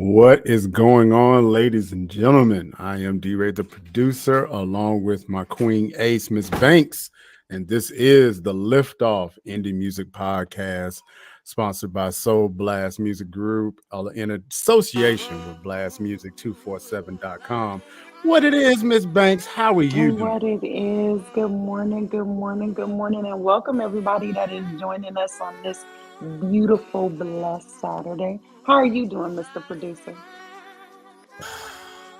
What is going on, ladies and gentlemen? I am D-Ray, the producer, along with my queen ace, Miss Banks, and this is the Liftoff Indie Music Podcast, sponsored by Soul Blast Music Group in association with blastmusic247.com. What it is, Miss Banks, how are you doing? What it is, good morning, and welcome everybody that is joining us on this beautiful, blessed Saturday. How are you doing, Mr. Producer?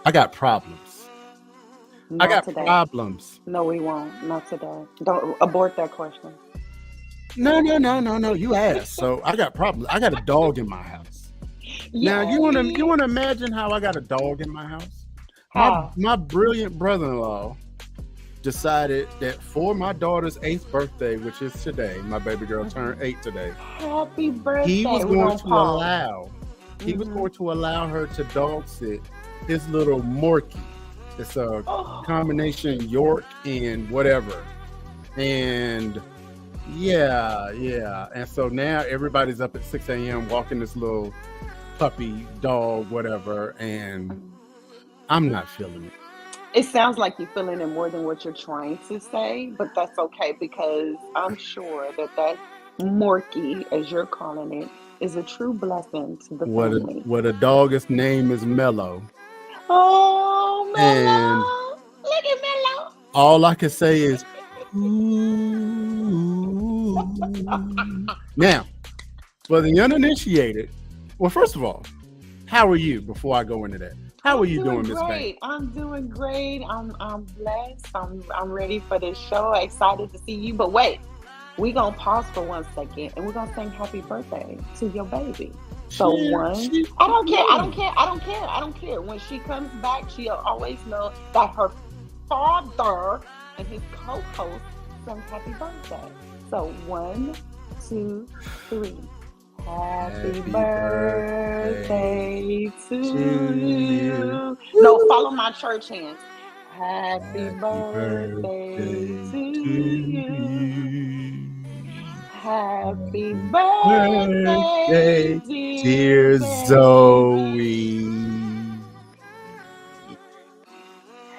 I got problems. Not today. Problems. No, we won't. Not today. Don't abort that question. No. You asked. So I got problems. I got a dog in my house. Now you wanna imagine how I got a dog in my house? My brilliant brother-in-law decided that for my daughter's 8th birthday, which is today, my baby girl turned 8 today. Happy birthday! He was going to allow her to dog sit his little Morkie. It's a combination York and whatever, and yeah. And so now everybody's up at 6 a.m. walking this little puppy dog, whatever, and I'm not feeling it. It sounds like you're feeling it more than what you're trying to say, but that's okay because I'm sure that Morkie, as you're calling it, is a true blessing to the family. What a dog's name is Mellow. Oh, Mellow! And look at Mellow! All I can say is, ooh. Now, for the uninitiated, well, first of all, how are you? Before I go into that, how are you doing, Miss Banks? I'm doing great. I'm blessed. I'm ready for this show. Excited to see you. But wait, we're gonna pause for 1 second and we're gonna sing happy birthday to your baby. So I don't care. When she comes back, she'll always know that her father and his co-host sung happy birthday. So 1, 2, 3. Happy birthday to you. No, follow my church hands. Happy birthday to you. Happy birthday, dear Zoe.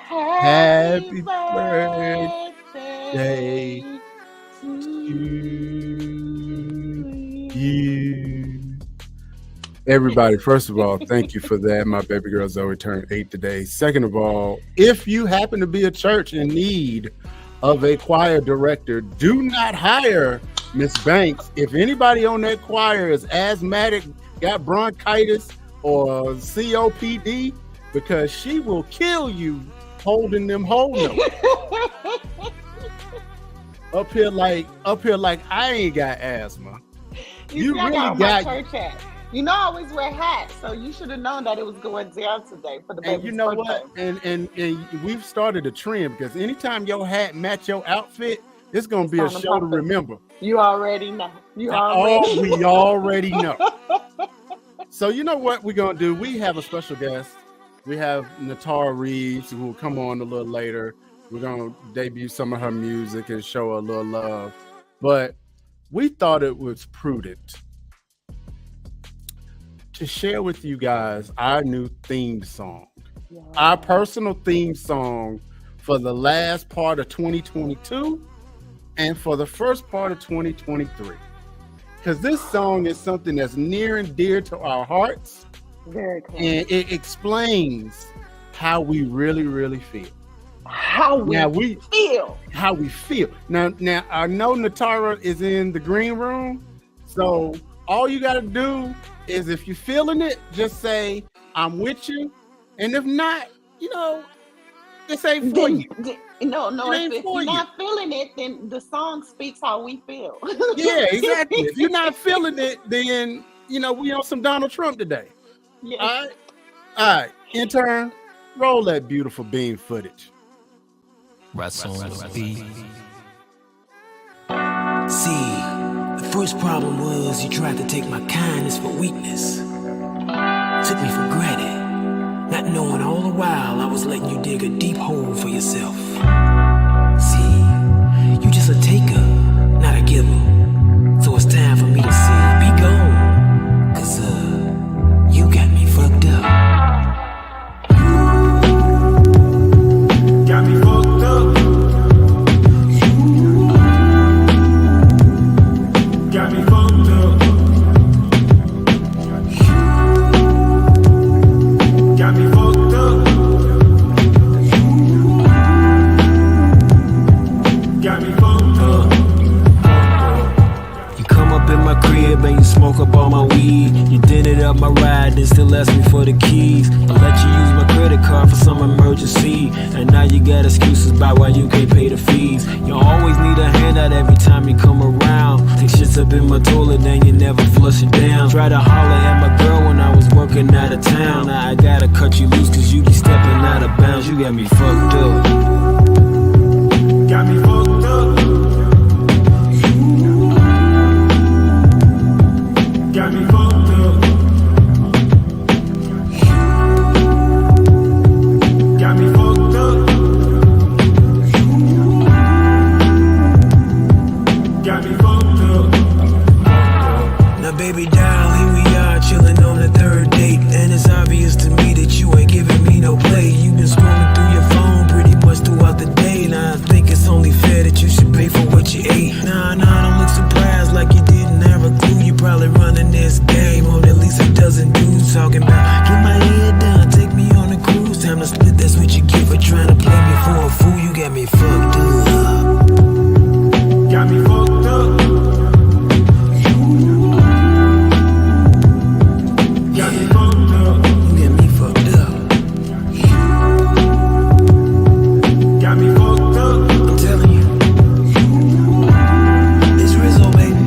Happy birthday to you. Everybody, first of all, thank you for that. My baby girl Zoe turned 8 today. Second of all, if you happen to be a church in need of a choir director, do not hire Miss Banks. If anybody on that choir is asthmatic, got bronchitis or COPD, because she will kill you holding them whole notes. up here like I ain't got asthma. You really got my church hat. You know I always wear hats, so you should have known that it was going down today for the baby's birthday. And you know what? And we've started a trend because anytime your hat match your outfit, it's gonna be a show to remember. You already know. We already know. So you know what we're gonna do? We have a special guest. We have Nitara Reaves, who will come on a little later. We're gonna debut some of her music and show her a little love. But we thought it was prudent to share with you guys our new theme song, our personal theme song for the last part of 2022 and for the first part of 2023. Because this song is something that's near and dear to our hearts. Very cool. And it explains how we really, really feel. How we feel. Now, I know Nitara is in the green room, so all you got to do is, if you're feeling it, just say, I'm with you. And if not, this ain't for you. No, if you're not feeling it, then the song speaks how we feel. Yeah, exactly. If you're not feeling it, then, we on some Donald Trump today. Yeah. All right. Intern, roll that beautiful bean footage. Russell. See, the first problem was you tried to take my kindness for weakness. Took me for granted, not knowing all the while I was letting you dig a deep hole for yourself. See, you just a taker, not a giver. So it's time for me to say, be gone, 'cause you got me fucked up. and still ask me for the keys. I let you use my credit card for some emergency, and now you got excuses about why you can't pay the fees. You always need a handout every time you come around. Take shits up in my toilet, then you never flush it down. Try to holler at my girl when I was working out of town. Now I gotta cut you loose cause you be stepping out of bounds. You got me fucked up. Got me fucked up. Got me fucked up. Got me fucked up. Got me fucked up. Now baby doll, here we are chilling on the third date, and it's obvious to me that you ain't giving me no play. You been scrolling through your phone pretty much throughout the day. Now I think it's only fair that you should pay for what you ate. Nah, don't look surprised like you didn't have a clue. You probably running this game on at least a dozen dudes talking about get my head done, take me on a cruise. Time to split, that's what you get for trying to play me for a fool. You got me fucked up. Got me fucked up. Got me fucked up. You got me fucked up. Got me fucked up. I'm telling you. It's Rizzo, baby.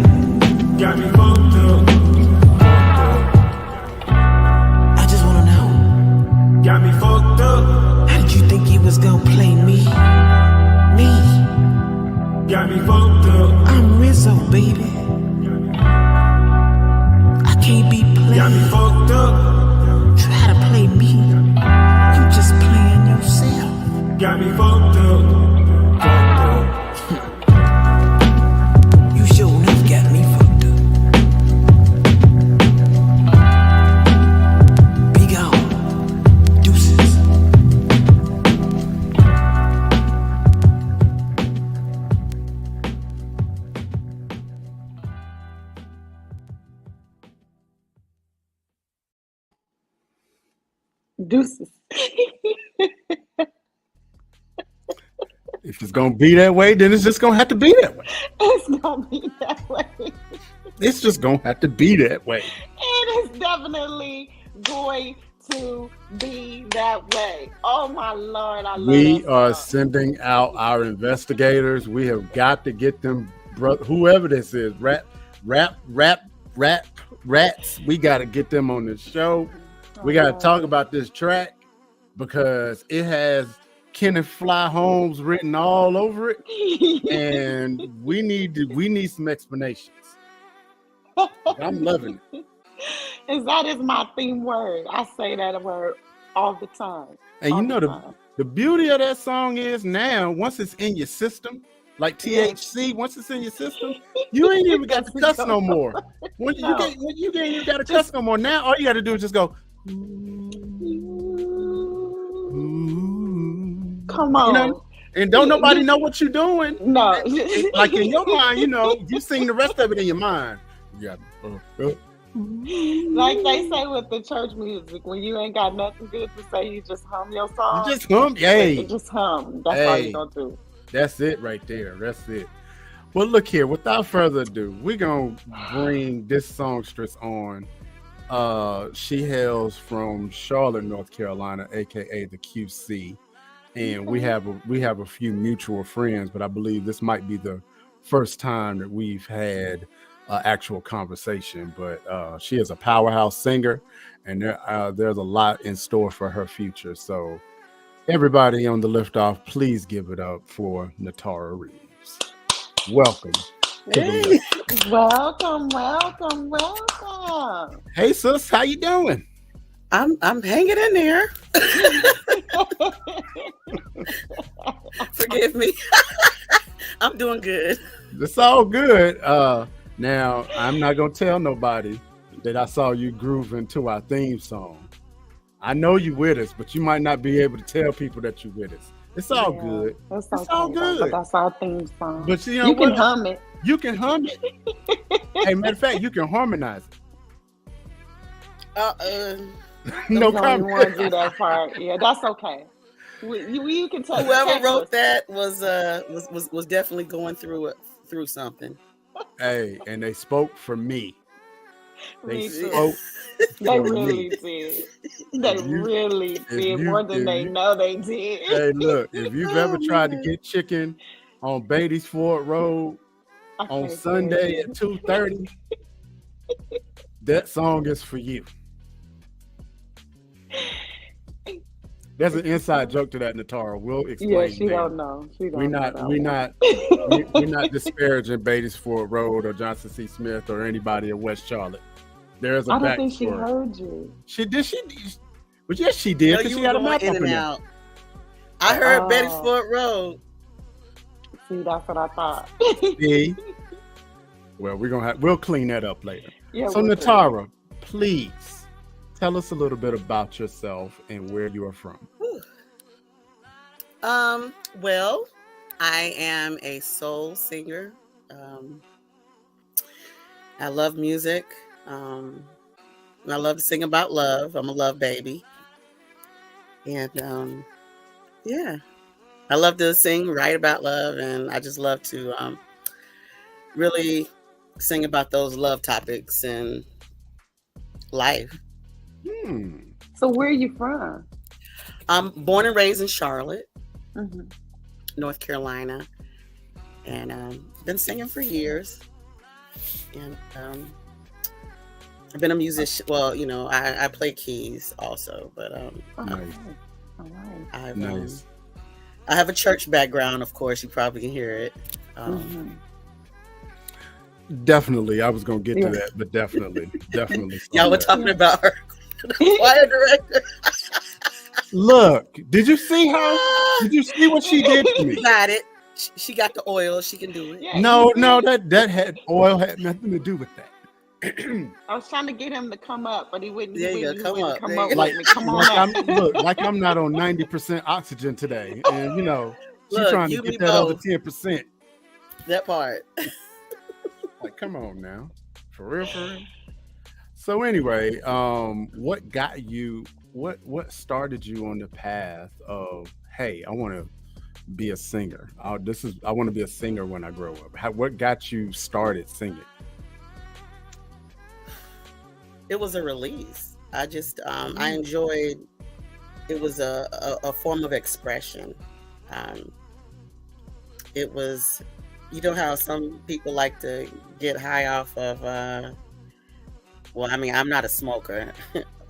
Got me fucked up. I just wanna know. Got me fucked up. How did you think he was gonna play me? Me. Got me fucked up. I'm Rizzo, baby. I can't be played. Got me fucked up. Try to play me. You just playing yourself. Got me fucked up. You sure enough got me fucked up. Be gone. Deuces. Deuces. If it's gonna be that way, then it's just gonna have to be that way. It's gonna be that way. It's just gonna have to be that way. It is definitely going to be that way. Oh my Lord, I love We that are song. sending out our investigators. We have got to get them, whoever this is, rats. We got to get them on the show. We got to talk about this track because it has Kenneth Fly Holmes written all over it, and we need some explanations. I'm loving it. That is my theme word. I say that word all the time. And all you know the time. the beauty of that song is now once it's in your system, like THC, once it's in your system, you ain't even got to cuss no more. When you ain't even got to cuss no more. Now all you got to do is just go. Come on. You know, and don't nobody know what you're doing. No. Like in your mind, you sing the rest of it in your mind. Yeah. Like they say with the church music, when you ain't got nothing good to say, you just hum your song. You just hum. Hey. You just hum. That's all you're going to do. That's it right there. That's it. Well, look here. Without further ado, we're going to bring this songstress on. She hails from Charlotte, North Carolina, aka the QC, and we have a few mutual friends. But I believe this might be the first time that we've had actual conversation. But she is a powerhouse singer, and there's a lot in store for her future. So, everybody on the liftoff, please give it up for Nitara Reaves. Welcome. Hey. Welcome. Hey sis, how you doing? I'm hanging in there. Forgive me. I'm doing good. It's all good. Now I'm not gonna tell nobody that I saw you grooving to our theme song. I know you with us, but you might not be able to tell people that you with us. It's all good. It's okay, all good. But that's our theme song. But you can hum it. You can hum it. Hey, matter of fact, you can harmonize it. No comment. You want to do that part? Yeah, that's okay. You can tell. Whoever wrote that was definitely going through something. Hey, and they spoke for me. They Me too. spoke They for really me. did. They If you, really did more than they know they did. hey, look, if you've ever Oh, tried to man. get chicken on Beatty's Ford Road I on can't Sunday stand at 2:30, that song is for you. it. There's an inside joke to that, Nitara. We'll Yeah, explain she later. don't know. She We're don't know not, that we're one. not, we're not disparaging Beatty's Ford Road or Johnson C. Smith or anybody in West Charlotte. There's a I don't think she backstory. heard you. She did. But yes, she did. No, Because you she were had a going mouth in up and in there. out. I heard Betty's Oh. Ford Road. See, that's what I thought. See? Well, we'll clean that up later. Yeah, So we'll see. Nitara, please tell us a little bit about yourself and where you are from. Well, I am a soul singer. I love music. And I love to sing about love. I'm a love baby. And yeah, I love to sing, write about love, and I just love to really sing about those love topics in life. So where are you from? I'm born and raised in Charlotte, Mm-hmm. North Carolina, and been singing for years. And I've been a musician. Well, you know, I play keys also, but Nice. All right. I've, Nice. I have a church background, of course. You probably can hear it. Definitely. I was going to get Yeah. to that, but definitely. Y'all were talking about her, the choir director. Look, did you see her? Did you see what she did to me? Got it. She got the oil. She can do it. Yeah, No, you no, did. that had oil had nothing to do with that. I was trying to get him to come up, but he wouldn't. There you go. He Come wouldn't up. come There up you go. with me. Come on Like up. like I'm not on 90% oxygen today, and you know she's Look, trying to you get me that other both. 10%. That part. Like, come on now, for real, for real. So anyway, what got you? What started you on the path of, hey, I want to be a singer. I want to be a singer when I grow up. What got you started singing? It was a release. I just I enjoyed. It was a form of expression. It was, you know how some people like to get high off of. Well, I mean, I'm not a smoker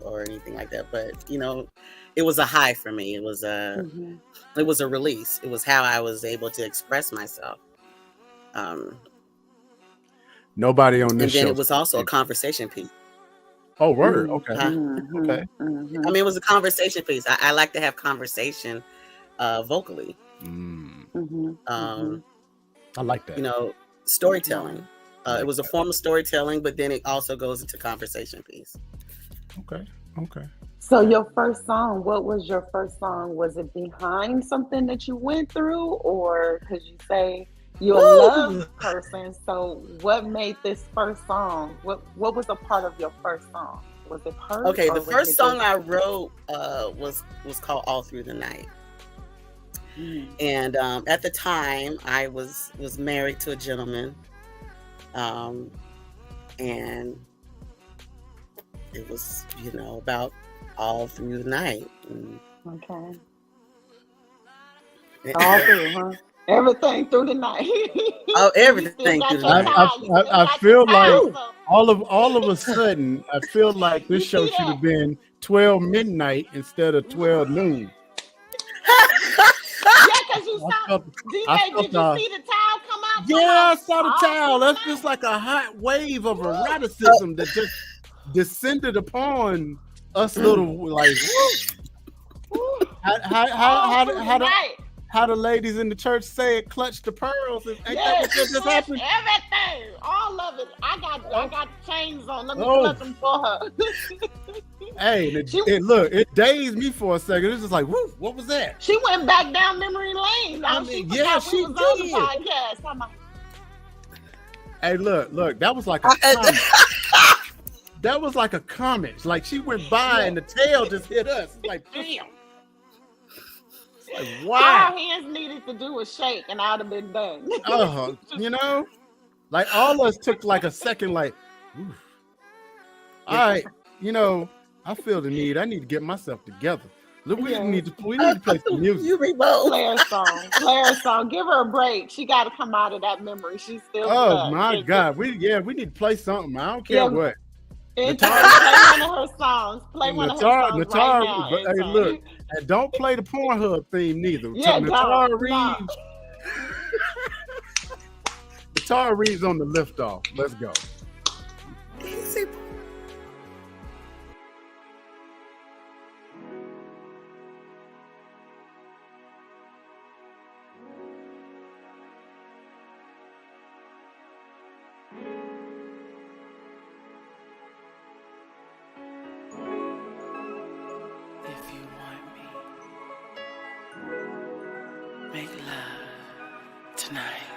or anything like that, but you know, it was a high for me. It was a release. It was how I was able to express myself. Nobody on And this then show. it was also a conversation piece. Oh, word. Okay. Mm-hmm. Okay. Mm-hmm. I mean, it was a conversation piece. I like to have conversation vocally. Mm-hmm. I like that. You know, storytelling. It was a form of storytelling, but then it also goes into conversation piece. Okay. So your first song, what was your first song? Was it behind something that you went through, or because you say you're a love person? So what made this first song? What was a part of your first song? Was it her? Okay, or the was first it song just- I wrote was called "All Through the Night," and at the time I was married to a gentleman, and it was, you know, about all through the night. Okay. All through, huh? Everything through the night. Oh, everything through the night. I feel like all of a sudden, I feel like this show should have been 12 midnight instead of 12 noon. Yeah, because you saw. Did you see the towel come out? Yeah, I saw the towel. That's just like a hot wave of eroticism that just descended upon us little, like, how the ladies in the church say it, clutch the pearls. Ain't that what just happened? Everything, all of it. I got chains on. Let me clutch them for her. Hey, it dazed me for a second. It's just like, whoo, what was that? She went back down memory lane. She was did. on the podcast. Hey, look, that was like a comet. That was like a comet. Like, she went by and the tail just hit us. It's like, damn. Like, wow. All hands needed to do was shake and I'd have been done. You know, like all of us took like a second, like, oof. All right, I feel the need. I need to get myself together. Look, we Yeah. need to play some music. You be both. Play her song. Play her song. Give her a break. She got to come out of that memory. She's still Oh stuck. my God, we need to play something. I don't care Yeah. what. Play Natara, one of her songs. Play one of her songs right now. but, hey, look, and don't play the Pornhub theme neither. Yeah, Nitara no. Reaves. Nitara Reaves on the liftoff. Let's go. Easy. If you want me, make love tonight.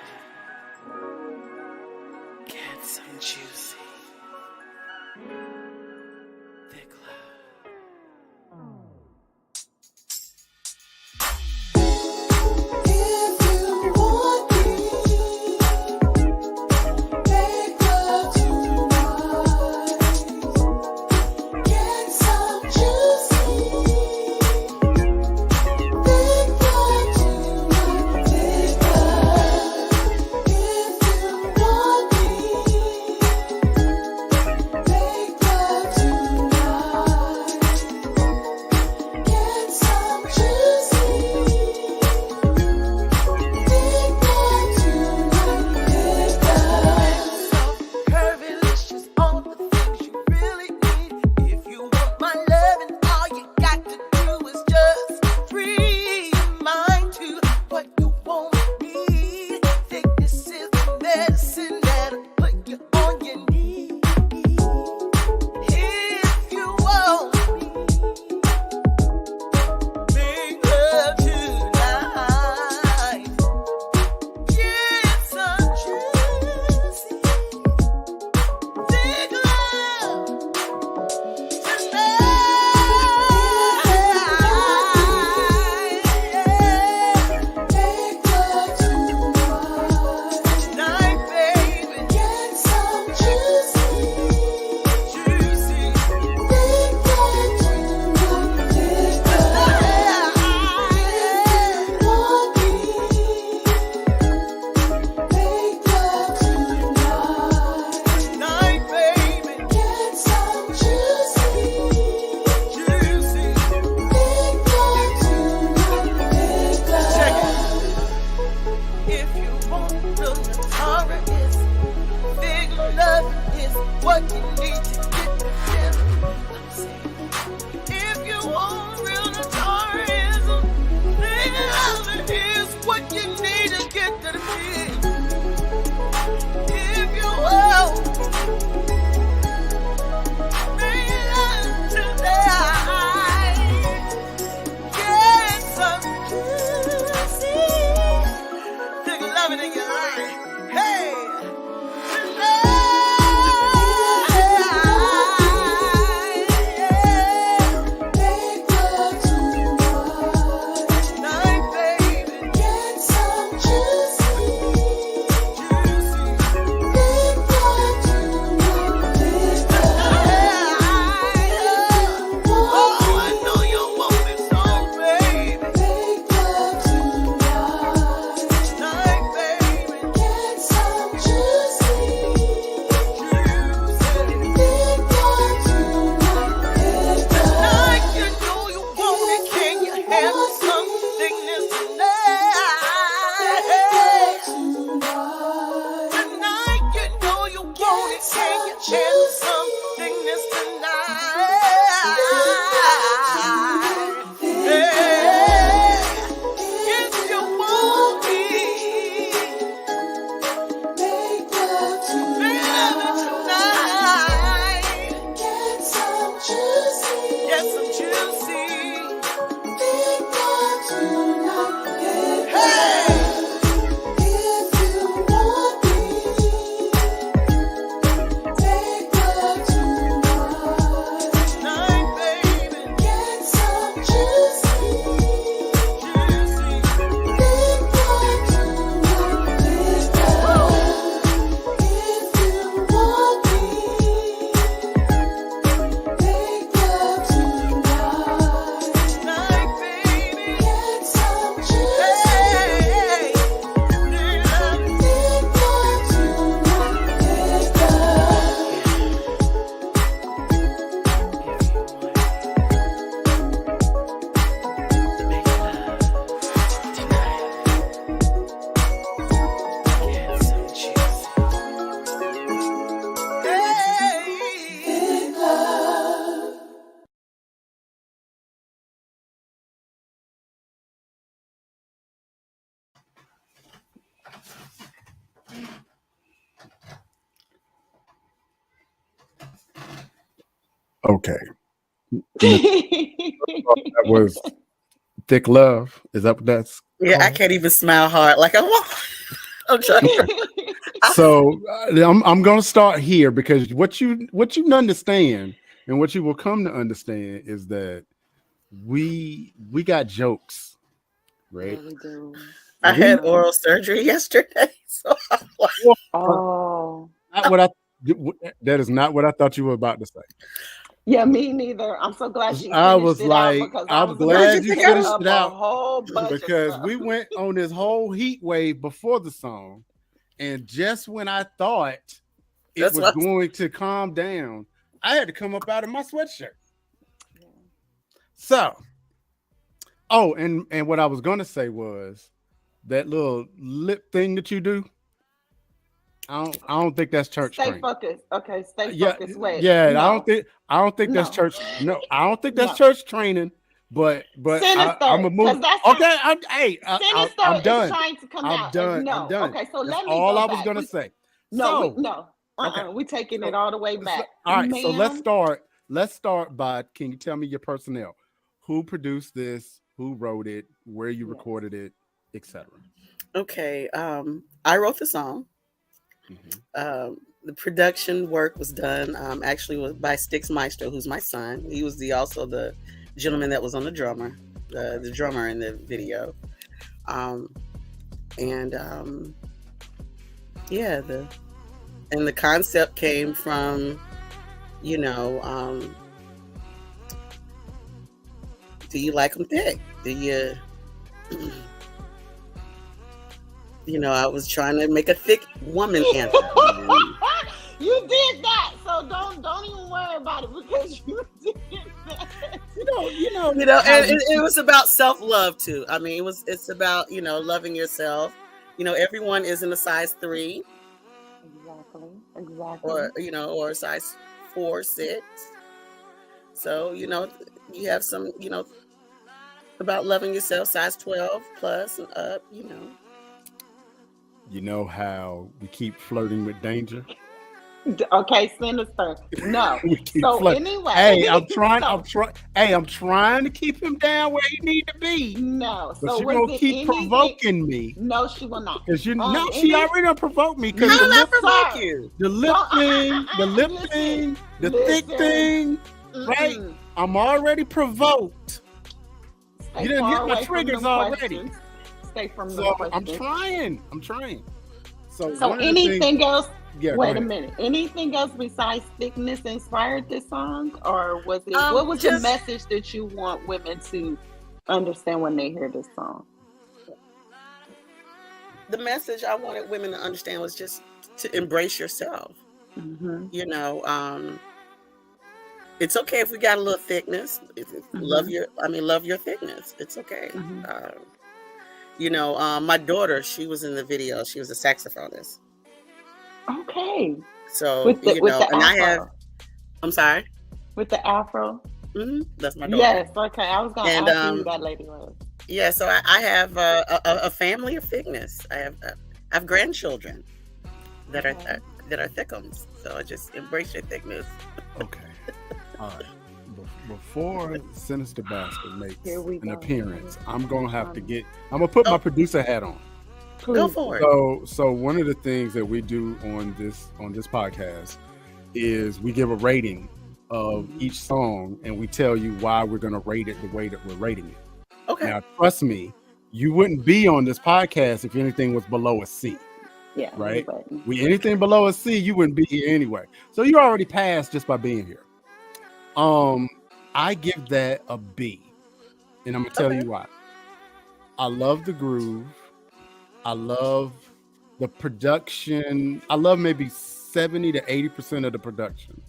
Get some cheese. Okay. That was Thick Love. Is that what that's Yeah, I called? can't even smile hard. Like I'm trying. So I'm going to start here because what you understand and what you will come to understand is that we got jokes, right? Yeah, we do. I had We oral surgery yesterday, so I'm like, Oh. not what I that is not what I thought you were about to say. Yeah, me neither. I'm so glad she I finished was it out like, because I I'm was about to glad you tear finished up it a out whole bunch because of we stuff. went on this whole heat wave before the song, and just when I thought it That's was what- going to calm down, I had to come up out of my sweatshirt. So, and what I was going to say was that little lip thing that you do. I don't think that's church Stay training. focused. Okay, stay Yeah, focused. Wait. yeah. No. I don't think that's No. church. No, I don't think that's No. church training. But Sinister, I'm a move. 'cause that's Okay, Sinister I'm is done. trying to come I'm out. done. No. I'm done. Okay, so That's let me all go I was back. gonna say. No, So, okay. We're taking So- it all the way back. All right, so let's Ma'am, start. Let's start by. Can you tell me your personnel? Who produced this? Who wrote it? Where you Yes. recorded it, etc. okay. I wrote the song. The production work was done actually was by Stix Maestro, who's my son. He was also the gentleman that was on the drummer in the video. The concept came from, do you like them thick? Do you, I was trying to make a thick woman anthem. you did that, so don't even worry about it because you did that. And it was about self-love too. I mean, it's about, loving yourself. Everyone isn't a size 3. Exactly. Or size 4, 6. So, you have some, about loving yourself, size 12 plus and up, You know how we keep flirting with danger? Okay, Sinister. No. We keep So flirting. anyway. Hey, I'm trying to keep him down where he need to be. No. But So you're gonna keep provoking me. No, she will not. Because she already done provoked me. Because How did I provoke you? The lip thing, the lip thing, the thick thing, right? I'm already provoked. You didn't hit my triggers already. Stay from the So questions. I'm trying. So anything else? Yeah, wait a minute. Anything else besides thickness inspired this song, or was it? What was the message that you want women to understand when they hear this song? The message I wanted women to understand was just to embrace yourself. Mm-hmm. It's okay if we got a little thickness. Love your thickness. It's okay. My daughter, she was in the video. She was a saxophonist. Okay. So with the and afro. I'm sorry. With the afro. Mm-hmm. That's my daughter. Yes. Okay. I was going to ask you who that lady was. Yeah. So I have a family of thickness. I have grandchildren that are thickums. So I just embrace your thickness. Okay. All right. Before Sinister Bastard makes an appearance, I'm gonna put my producer hat on. Go for it. So one of the things that we do on this podcast is we give a rating of each song and we tell you why we're gonna rate it the way that we're rating it. Okay. Now trust me, you wouldn't be on this podcast if anything was below a C. Yeah. Right? Anything below a C, you wouldn't be here anyway. So you already passed just by being here. I give that a B, and I'm gonna tell you why. I love the groove. I love the production. I love maybe 70 to 80% of the production.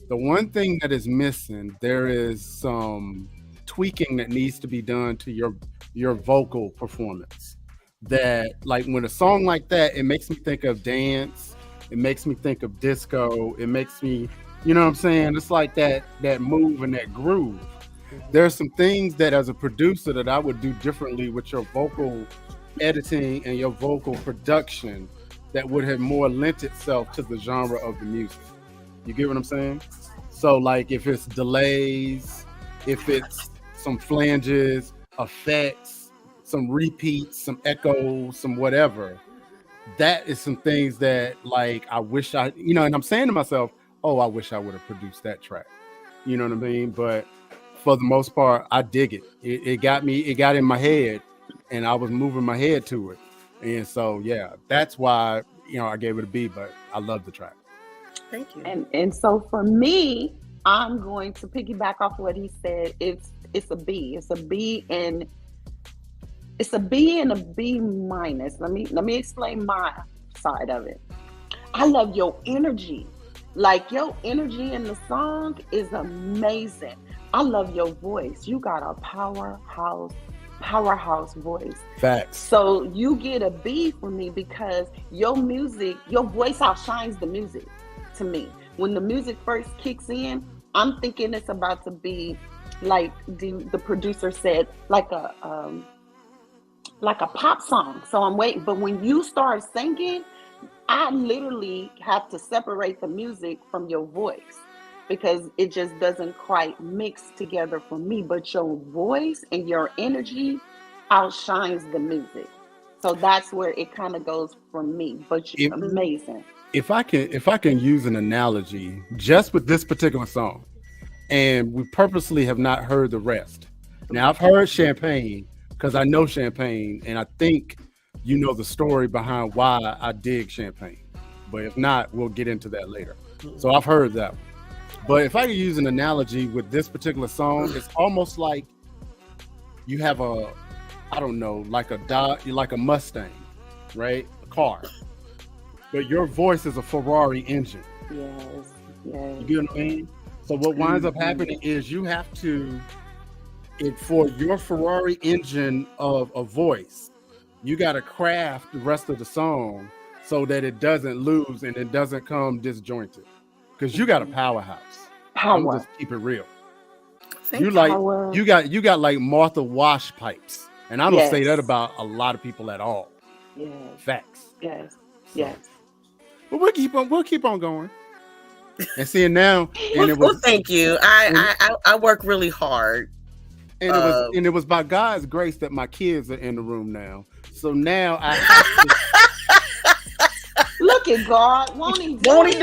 The one thing that is missing, there is some tweaking that needs to be done to your vocal performance. That, like, when a song like that, it makes me think of dance. It makes me think of disco. It makes me, you know what I'm saying? It's like that move and that groove. There's some things that as a producer that I would do differently with your vocal editing and your vocal production that would have more lent itself to the genre of the music. You get what I'm saying? So like if it's delays, if it's some flanges, effects, some repeats, some echoes, some whatever, that is some things that like I wish I, and I'm saying to myself, oh, I wish I would have produced that track. You know what I mean? But for the most part, I dig it. It got in my head, and I was moving my head to it. And so yeah, that's why I gave it a B, but I love the track. Thank you. And so for me, I'm going to piggyback off what he said. It's a B. It's a B and a B minus. Let me explain my side of it. I love your energy. Like your energy in the song is amazing. I love your voice. You got a powerhouse voice. Facts. So you get a B for me because your music, your voice outshines the music to me. When the music first kicks in, I'm thinking it's about to be like the producer said, like a pop song. So I'm waiting. But when you start singing, I literally have to separate the music from your voice because it just doesn't quite mix together for me. But your voice and your energy outshines the music. So that's where it kind of goes for me. But amazing. If I can use an analogy just with this particular song, and we purposely have not heard the rest. Now I've heard Champagne because I know Champagne, and I think you know the story behind why I dig Champagne. But if not, we'll get into that later. So I've heard that one. But if I could use an analogy with this particular song, it's almost like you have like a Mustang, right? A car. But your voice is a Ferrari engine. Yes. You get what I mean? So what winds up happening is you have to, for your Ferrari engine of a voice, you got to craft the rest of the song so that it doesn't lose and it doesn't come disjointed. Because you got a powerhouse. I'm just keep it real. You got like Martha Wash pipes, and I don't say that about a lot of people at all. Yes. Facts. Yes. But we'll keep on going. And seeing now, well, thank you. I work really hard. And it was by God's grace that my kids are in the room now. So now I have to look at God. Won't he do it?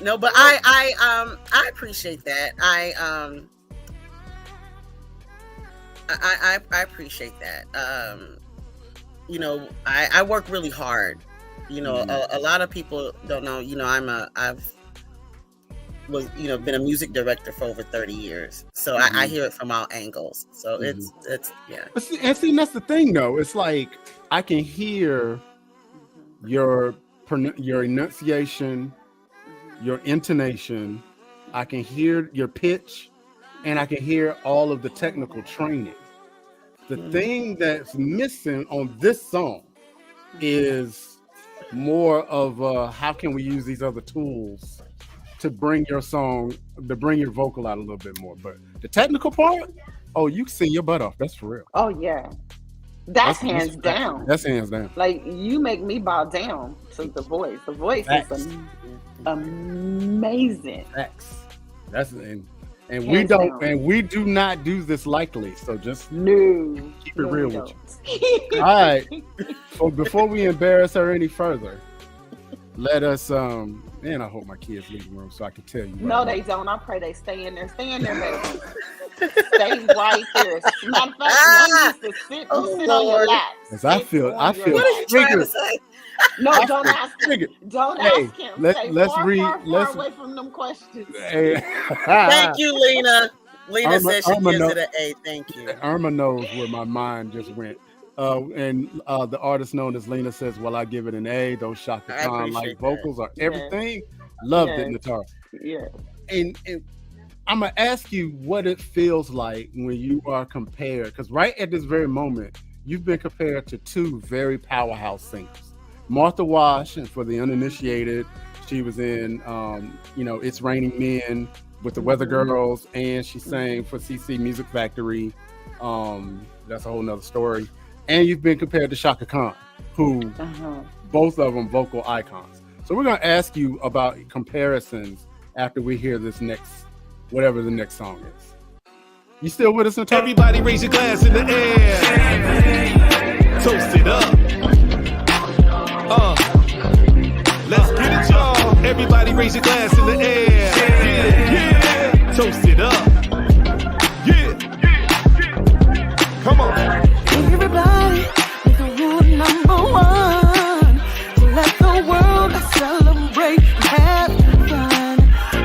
No, but I appreciate that. I appreciate that. I work really hard. A lot of people don't know. I've been a music director for over 30 years, so I hear it from all angles. So it's yeah. And see, that's the thing, though. It's like I can hear your enunciation, your intonation. I can hear your pitch, and I can hear all of the technical training. The thing that's missing on this song is more of how can we use these other tools to bring your vocal out a little bit more. But the technical part, you can sing your butt off. That's for real. Oh yeah. That's hands down. That's hands down. Like you make me bow down to the voice. The voice is amazing. That's we do not do this lightly. So just keep it real with you. All right. So before we embarrass her any further, let us man, I hope my kids leave the room so I can tell you. No, they don't. I pray they stay in there. Stay in there, baby. Stay right there. Matter of fact, one needs to sit on your lap. I feel what are you trying to say? No, don't ask him. Don't ask him. Let's far away from them questions. Thank you, Lena. Lena said she gives it an A. Thank you. Irma knows where my mind just went. And the artist known as Lena says, well, I give it an A. Those Shaka Khan like vocals are everything. Loved it, Nitara. Yeah. And I'm going to ask you what it feels like when you are compared, because right at this very moment, you've been compared to two very powerhouse singers. Martha Wash, and for the uninitiated, she was in, It's Raining Men with the Weather Girls, and she sang for CC Music Factory. That's a whole nother story. And you've been compared to Shaka Khan, who both of them vocal icons. So we're gonna ask you about comparisons after we hear this next, whatever the next song is. You still with us, Nitara? Everybody raise your glass in the air. Toast it up. Let's get it, y'all. Everybody raise your glass in the air. Yeah. Toast it up. Yeah. Come on. Everybody with the rule number one. To let the world celebrate and have fun.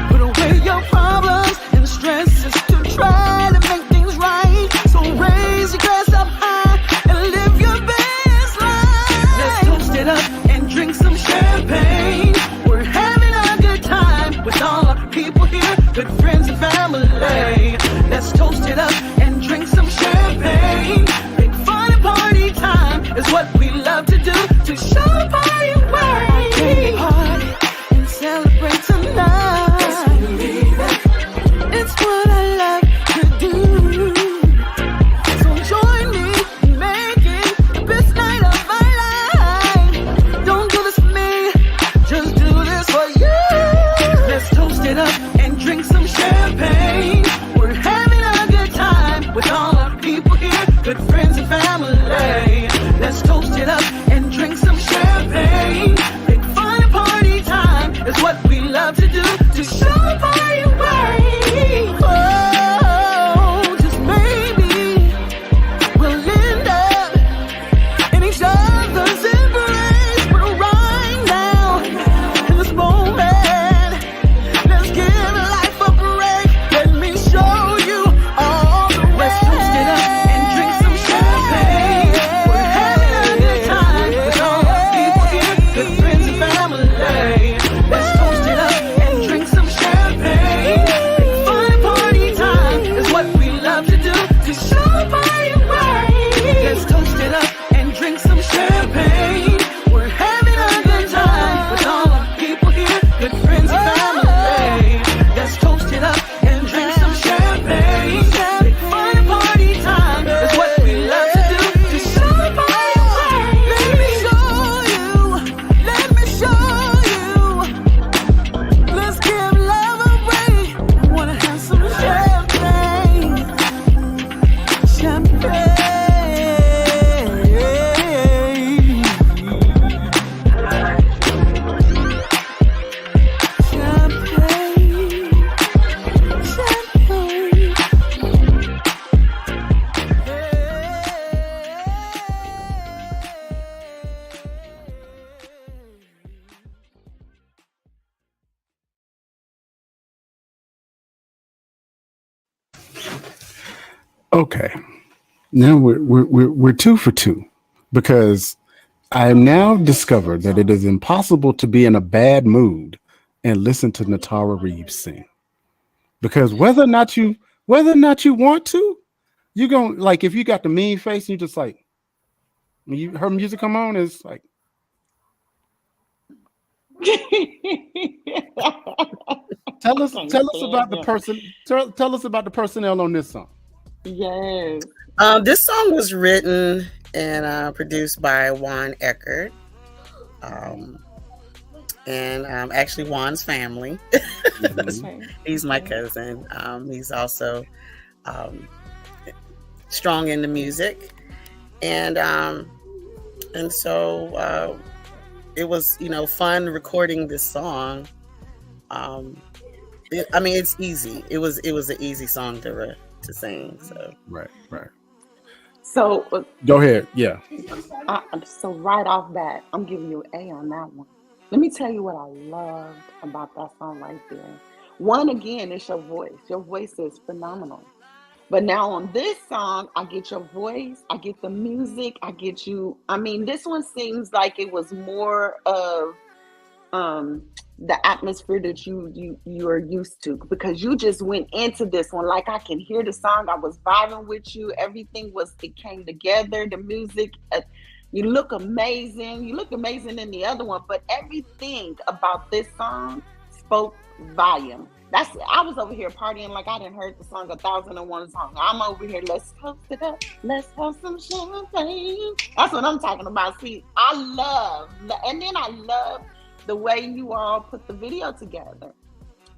Put away your problems and stresses to try to make things right. So raise your glass up high and live your best life. Let's toast it up and drink some champagne. We're having a good time with all our people here, good friends and family. Let's toast it up and drink some champagne. Big fun and party time is what we love to do, to show the party way. Party and celebrate tonight. It's what I love to do. So join me in making the best night of my life. Don't do this for me, just do this for you. Let's toast it up and drink some champagne. We're having a good time with all our people here, good friends and family. Let's toast it up and drink some champagne. Big fun and party time is what we love to do, to show the party way. Oh, just maybe we'll end up in each other's embrace. But right now, in this moment, let's give life a break. Let me show you all the way. Let's toast it up and drink some champagne. We're having a good time with all our people here, good friends and family. Let's toast it up and drink some champagne. Big fun and party time is what we love to do, to show the party way. Let's toast it up and drink some champagne. We're having a good time with all our people here, good friends and family. Let's toast it up and drink some champagne. Big fun and party time is what we love to do, to show the party way. Let me show you, let me show you. Let's give love away. I wanna have some champagne. Champagne. Okay. Now we're two for two, because I have now discovered that it is impossible to be in a bad mood and listen to Nitara Reaves sing. Because whether or not you want to, you're going, like, if you got the mean face and you just like, when her music come on, it's like, tell us about the person. Tell us about the personnel on this song. Yes. This song was written and produced by Juan Eckert, and actually Juan's family. He's my cousin. He's also strong in the music, and so it was, fun recording this song. It's easy. It was an easy song to sing. So right. So go ahead. Yeah. So right off bat, I'm giving you an A on that one. Let me tell you what I loved about that song right there. One, again, it's your voice. Your voice is phenomenal. But now on this song, I get your voice, I get the music, I get you. This one seems like it was more of the atmosphere that you are used to, because you just went into this one like I can hear the song. I was vibing with you. Everything it came together. The music, you look amazing. You look amazing in the other one, but everything about this song spoke volume. I was over here partying like I didn't heard the song 1,001 songs. I'm over here, let's toast it up, let's have some champagne. That's what I'm talking about. See, I love the way you all put the video together.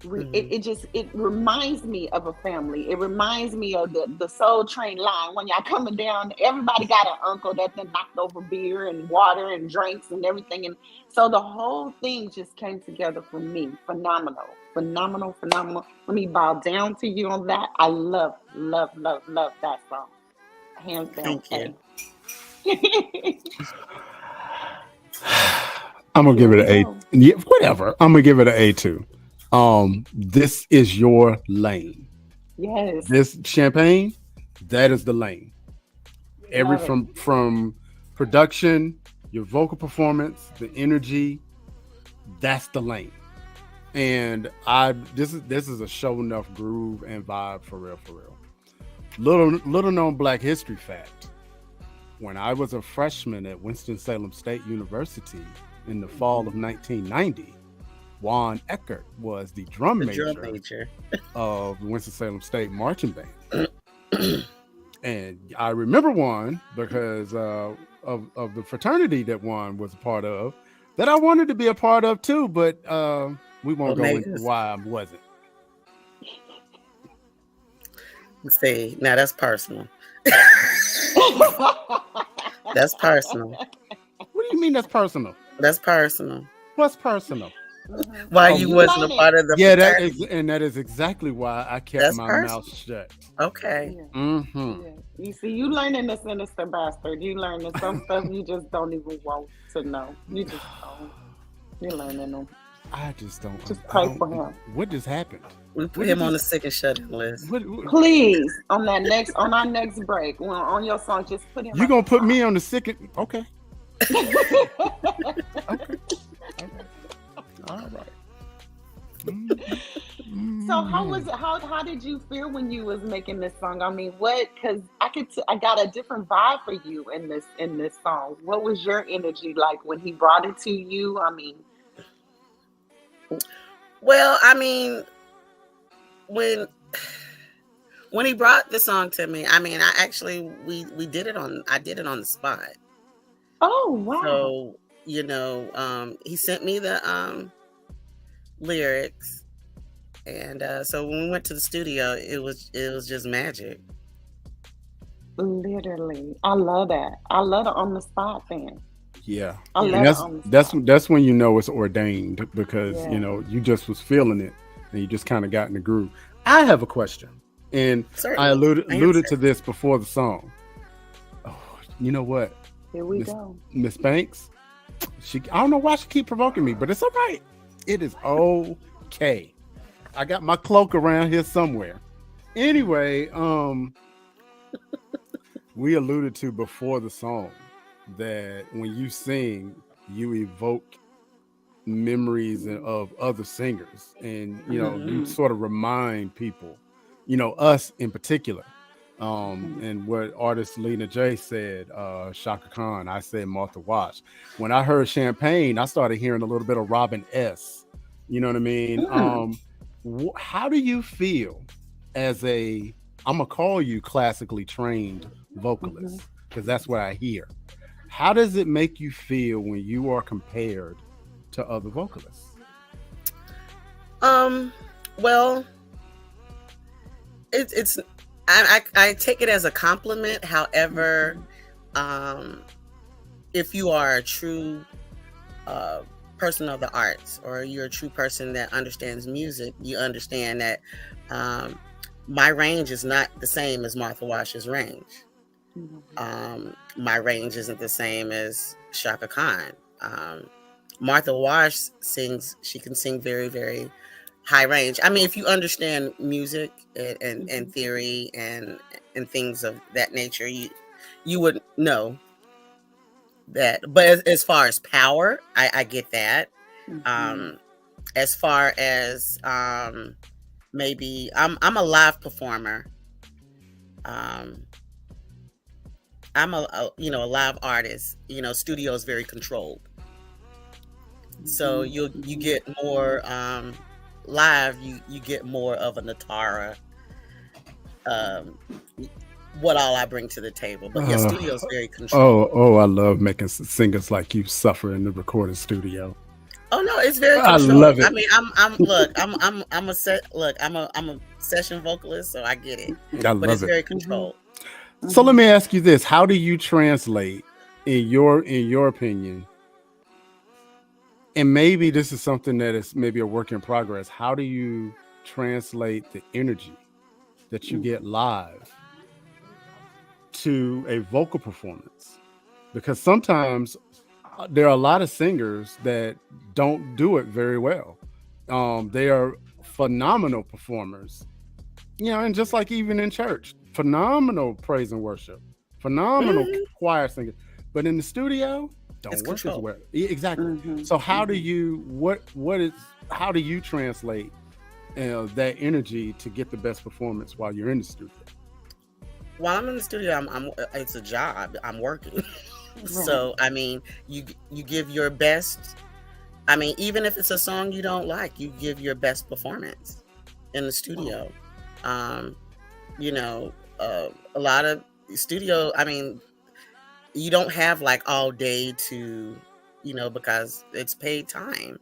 It reminds me of a family. It reminds me of the Soul Train line when y'all coming down. Everybody got an uncle that then knocked over beer and water and drinks and everything, and so the whole thing just came together for me. Phenomenal. Let me bow down to you on that. I love that song. Hands down. Thank you. I'm gonna give it an A. Yeah, whatever. I'm gonna give it an A too. This is your lane. Yes. This Champagne, that is the lane. From production, your vocal performance, the energy, that's the lane. And this is a show enough groove and vibe for real. Little known Black history fact. When I was a freshman at Winston-Salem State University in the fall of 1990, Juan Eckert was the drum major of the Winston-Salem State Marching Band. And I remember Juan because of the fraternity that Juan was a part of, that I wanted to be a part of too, but we won't go into why I wasn't. See, now that's personal. That's personal. What do you mean that's personal? That's personal. What's personal? Why you wasn't a part of the that is exactly why I kept my mouth shut. Okay. Yeah. Mm-hmm. Yeah. You see, you learning the sinister bastard. You learning some stuff you just don't even want to know. You just don't. You're learning them. I just don't. Just pray for him. What just happened? We put him on the sick and shut-in list. Please, on our next break, on your song, just put him. You gonna put me on the sick and okay. Okay. All right. So how did you feel when you was making this song? I mean, because I got a different vibe for you in this song. What was your energy like when he brought it to you? I mean, well, I mean, when he brought the song to me, I mean, I did it on the spot. Oh wow. So, he sent me the lyrics, and so when we went to the studio, it was just magic. Literally, I love that. I love it on the spot thing. Yeah, that's when you know it's ordained, because you just was feeling it and you just kind of got in the groove. I have a question, and I alluded to this before the song. Oh, you know what? Here we go. Miss Banks. I don't know why she keep provoking me, but it's all right. It is okay. I got my cloak around here somewhere. Anyway, we alluded to before the song that when you sing, you evoke memories of other singers, and you sort of remind people, us in particular. And what artist Lena J said, Shaka Khan, I said Martha Wash. When I heard Champagne, I started hearing a little bit of Robin S. You know what I mean? How do you feel as I'm gonna call you classically trained vocalist, because that's what I hear. How does it make you feel when you are compared to other vocalists? Well, it's I take it as a compliment. However, if you are a true person of the arts, or you're a true person that understands music, you understand that my range is not the same as Martha Wash's range. My range isn't the same as Shaka Khan. Martha Wash sings, she can sing very, very high range. I mean, if you understand music and theory and things of that nature, you would know that. But as far as power, I get that. As far as maybe I'm a live performer. I'm a live artist. Studio is very controlled. So you get more live. You get more of a Nitara. What all I bring to the table, but yeah, studio is very controlled. Oh, I love making singers like you suffer in the recording studio. Oh no, it's very I controlled. love it. I mean, I'm a session vocalist, so I get it. I But it's love it. very controlled. So let me ask you this: how do you translate, in your opinion? And maybe this is something that is maybe a work in progress. How do you translate the energy that you get live to a vocal performance? Because sometimes there are a lot of singers that don't do it very well. They are phenomenal performers, and just like even in church, phenomenal praise and worship, phenomenal choir singers, but in the studio don't It's work as controlled. well. Exactly. So how do you how do you translate that energy to get the best performance while you're in the studio? While I'm in the studio, I'm it's a job. I'm working. So I mean, you give your best. I mean, even if it's a song you don't like, you give your best performance in the studio. A lot of studio. I mean, you don't have like all day to, because it's paid time.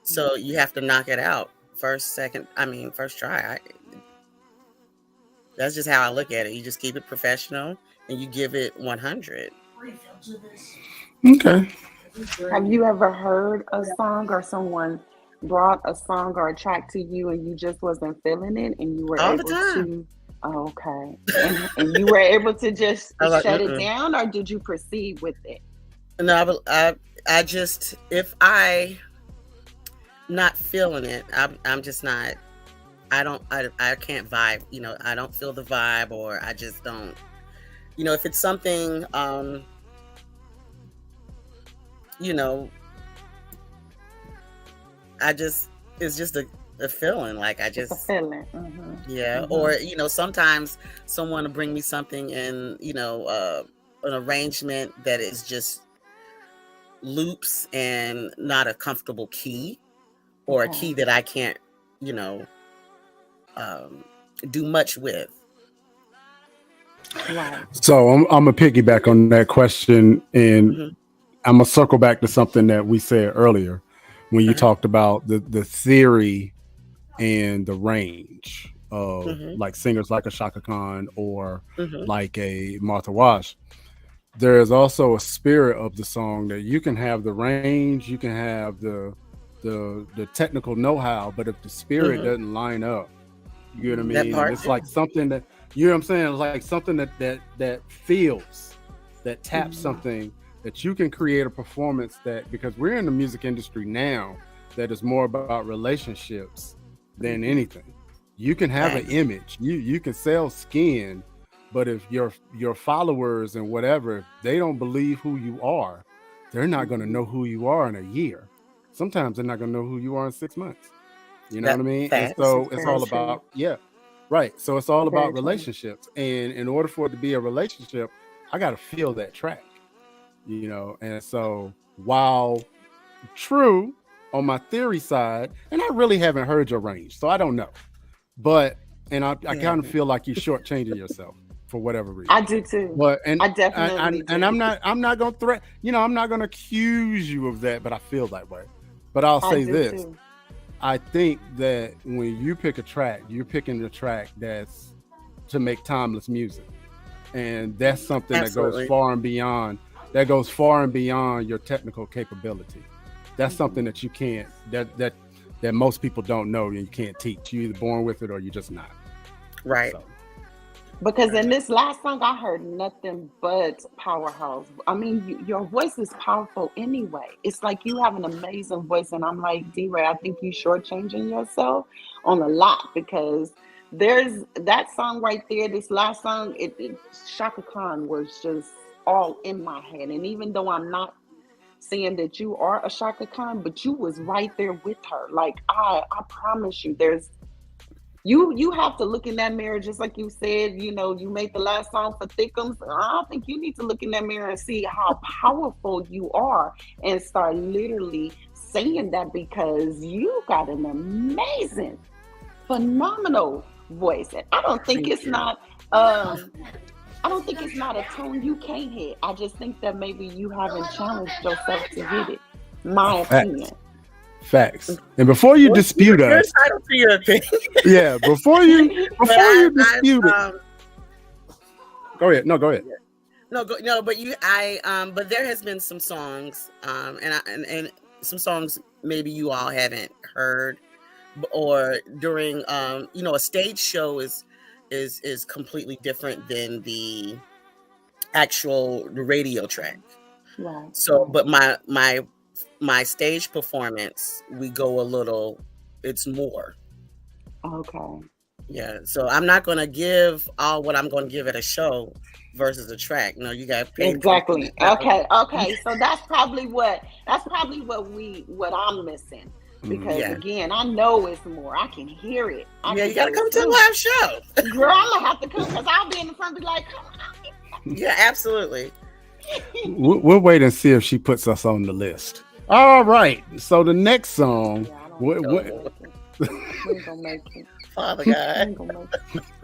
So you have to knock it out first try. That's just how I look at it. You just keep it professional and you give it 100. Okay. Have you ever heard a song or someone brought a song or a track to you and you just wasn't feeling it and you were All able the time. to? Oh, okay. And you were able to just I was like, shut it down, or did you proceed with it? No, I just, if I not feeling it, I'm just not. I can't vibe. I don't feel the vibe, or I just don't. If it's something, it's just a feeling. Like I just It's a feeling. yeah. Or sometimes someone will bring me something in, an arrangement that is just loops and not a comfortable key, or a key that I can't, do much with. Right. So I'm gonna piggyback on that question, and I'm gonna circle back to something that we said earlier when you talked about the theory and the range of like singers like a Shaka Khan or like a Martha Wash. There is also a spirit of the song that you can have the range, you can have the technical know-how, but if the spirit doesn't line up, you know what I mean? And it's like something that, you know what I'm saying? It's like something that feels, that taps something that you can create a performance that, because we're in the music industry now that is more about relationships than anything. You can have an image, you can sell skin, but if your followers and whatever, they don't believe who you are, they're not going to know who you are in a year. Sometimes they're not going to know who you are in 6 months. You know what I mean? And so it's all about, right. So it's all about relationships. And in order for it to be a relationship, I got to feel that track, And so while true on my theory side, and I really haven't heard your range, so I don't know. But, and I kind of feel like you're shortchanging yourself for whatever reason. I do too. But I definitely do. And I'm not going to I'm not going to accuse you of that, but I feel that way. But I'll say this. Too. I think that when you pick a track, you're picking a track that's to make timeless music. And that's something that goes far and beyond your technical capability. That's something that you can't, that most people don't know and you can't teach. You're either born with it or you're just not. Right. So. Because in this last song, I heard nothing but powerhouse. I mean, your voice is powerful anyway. It's like you have an amazing voice. And I'm like, D-Ray, I think you shortchanging yourself on a lot, because there's that song right there. This last song, Shaka Khan was just all in my head. And even though I'm not saying that you are a Shaka Khan, but you was right there with her. Like, I promise you, you have to look in that mirror, just like you said, you made the last song for Thickums. I think you need to look in that mirror and see how powerful you are and start literally saying that, because you got an amazing, phenomenal voice. And I don't think it's not a tone you can't hit. I just think that maybe you haven't challenged yourself to hit it. My opinion. Facts. And before you dispute you're us, entitled to your opinion. yeah, before you dispute it. Go ahead. No, go ahead. But there has been some songs, and some songs maybe you all haven't heard, or during, a stage show is completely different than the actual radio track. Right. So, but my stage performance, we go a little, it's more. Okay. Yeah. So I'm not going to give all what I'm going to give at a show versus a track. No, you got to pay. Exactly. Okay. So that's probably what I'm missing. Because again, I know it's more. I can hear it. You got to come to a live show. Girl, I'm going to have to come because I'll be in the front and be like, come on. Yeah, absolutely. We'll wait and see if she puts us on the list. All right. So the next song. We ain't gonna make it. Father God.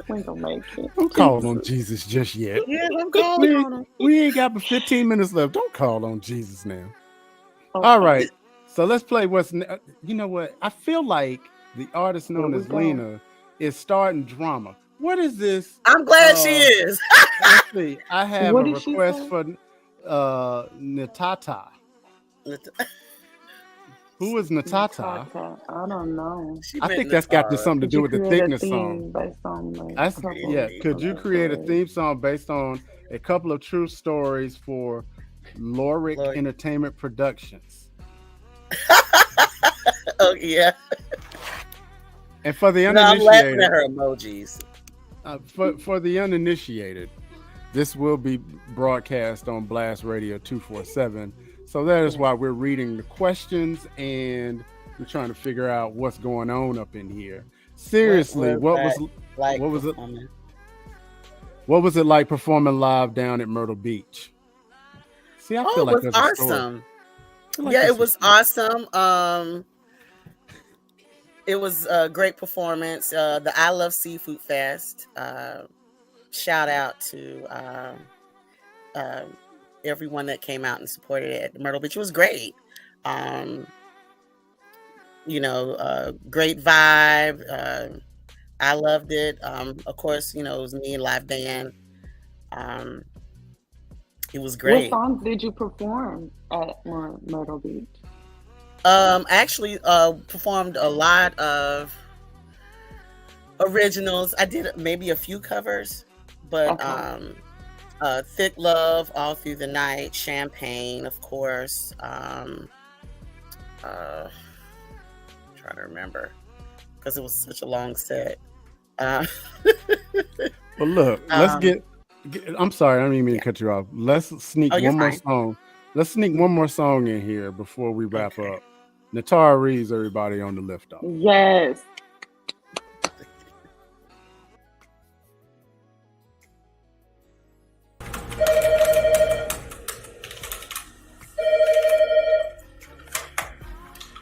We ain't gonna make it. Don't call on Jesus just yet. Yeah, I'm calling on him. We ain't got but 15 minutes left. Don't call on Jesus now. Okay. All right. So let's play you know what? I feel like the artist known as Lena is starting drama. What is this? I'm glad she is. Let's see. I have What a did she request say? for Nitara. Who is Nitara? I don't know. I think that's got something to do with the thickness song. Based on Could you create a theme song based on a couple of true stories for Loric Entertainment Productions? Oh yeah. And for the I'm uninitiated, laughing at her emojis. For the uninitiated, this will be broadcast on Blast Radio 247. So that is why we're reading the questions and we're trying to figure out what's going on up in here. Seriously, what was it like performing live down at Myrtle Beach? See, I feel like it was awesome. It was awesome. It was a great performance. The I Love Seafood Fest. Shout out to everyone that came out and supported it at Myrtle Beach. It was great. Great vibe. I loved it. Of course, it was me and live band. It was great. What songs did you perform at Myrtle Beach? Actually, performed a lot of originals. I did maybe a few covers, but Thick Love, All Through the Night, Champagne, of course. Trying to remember because it was such a long set. Well, look, let's get. I'm sorry, I don't even mean to cut you off. Let's sneak one more song. Let's sneak one more song in here before we wrap up. Nitara Reaves, everybody on the lift off. Yes.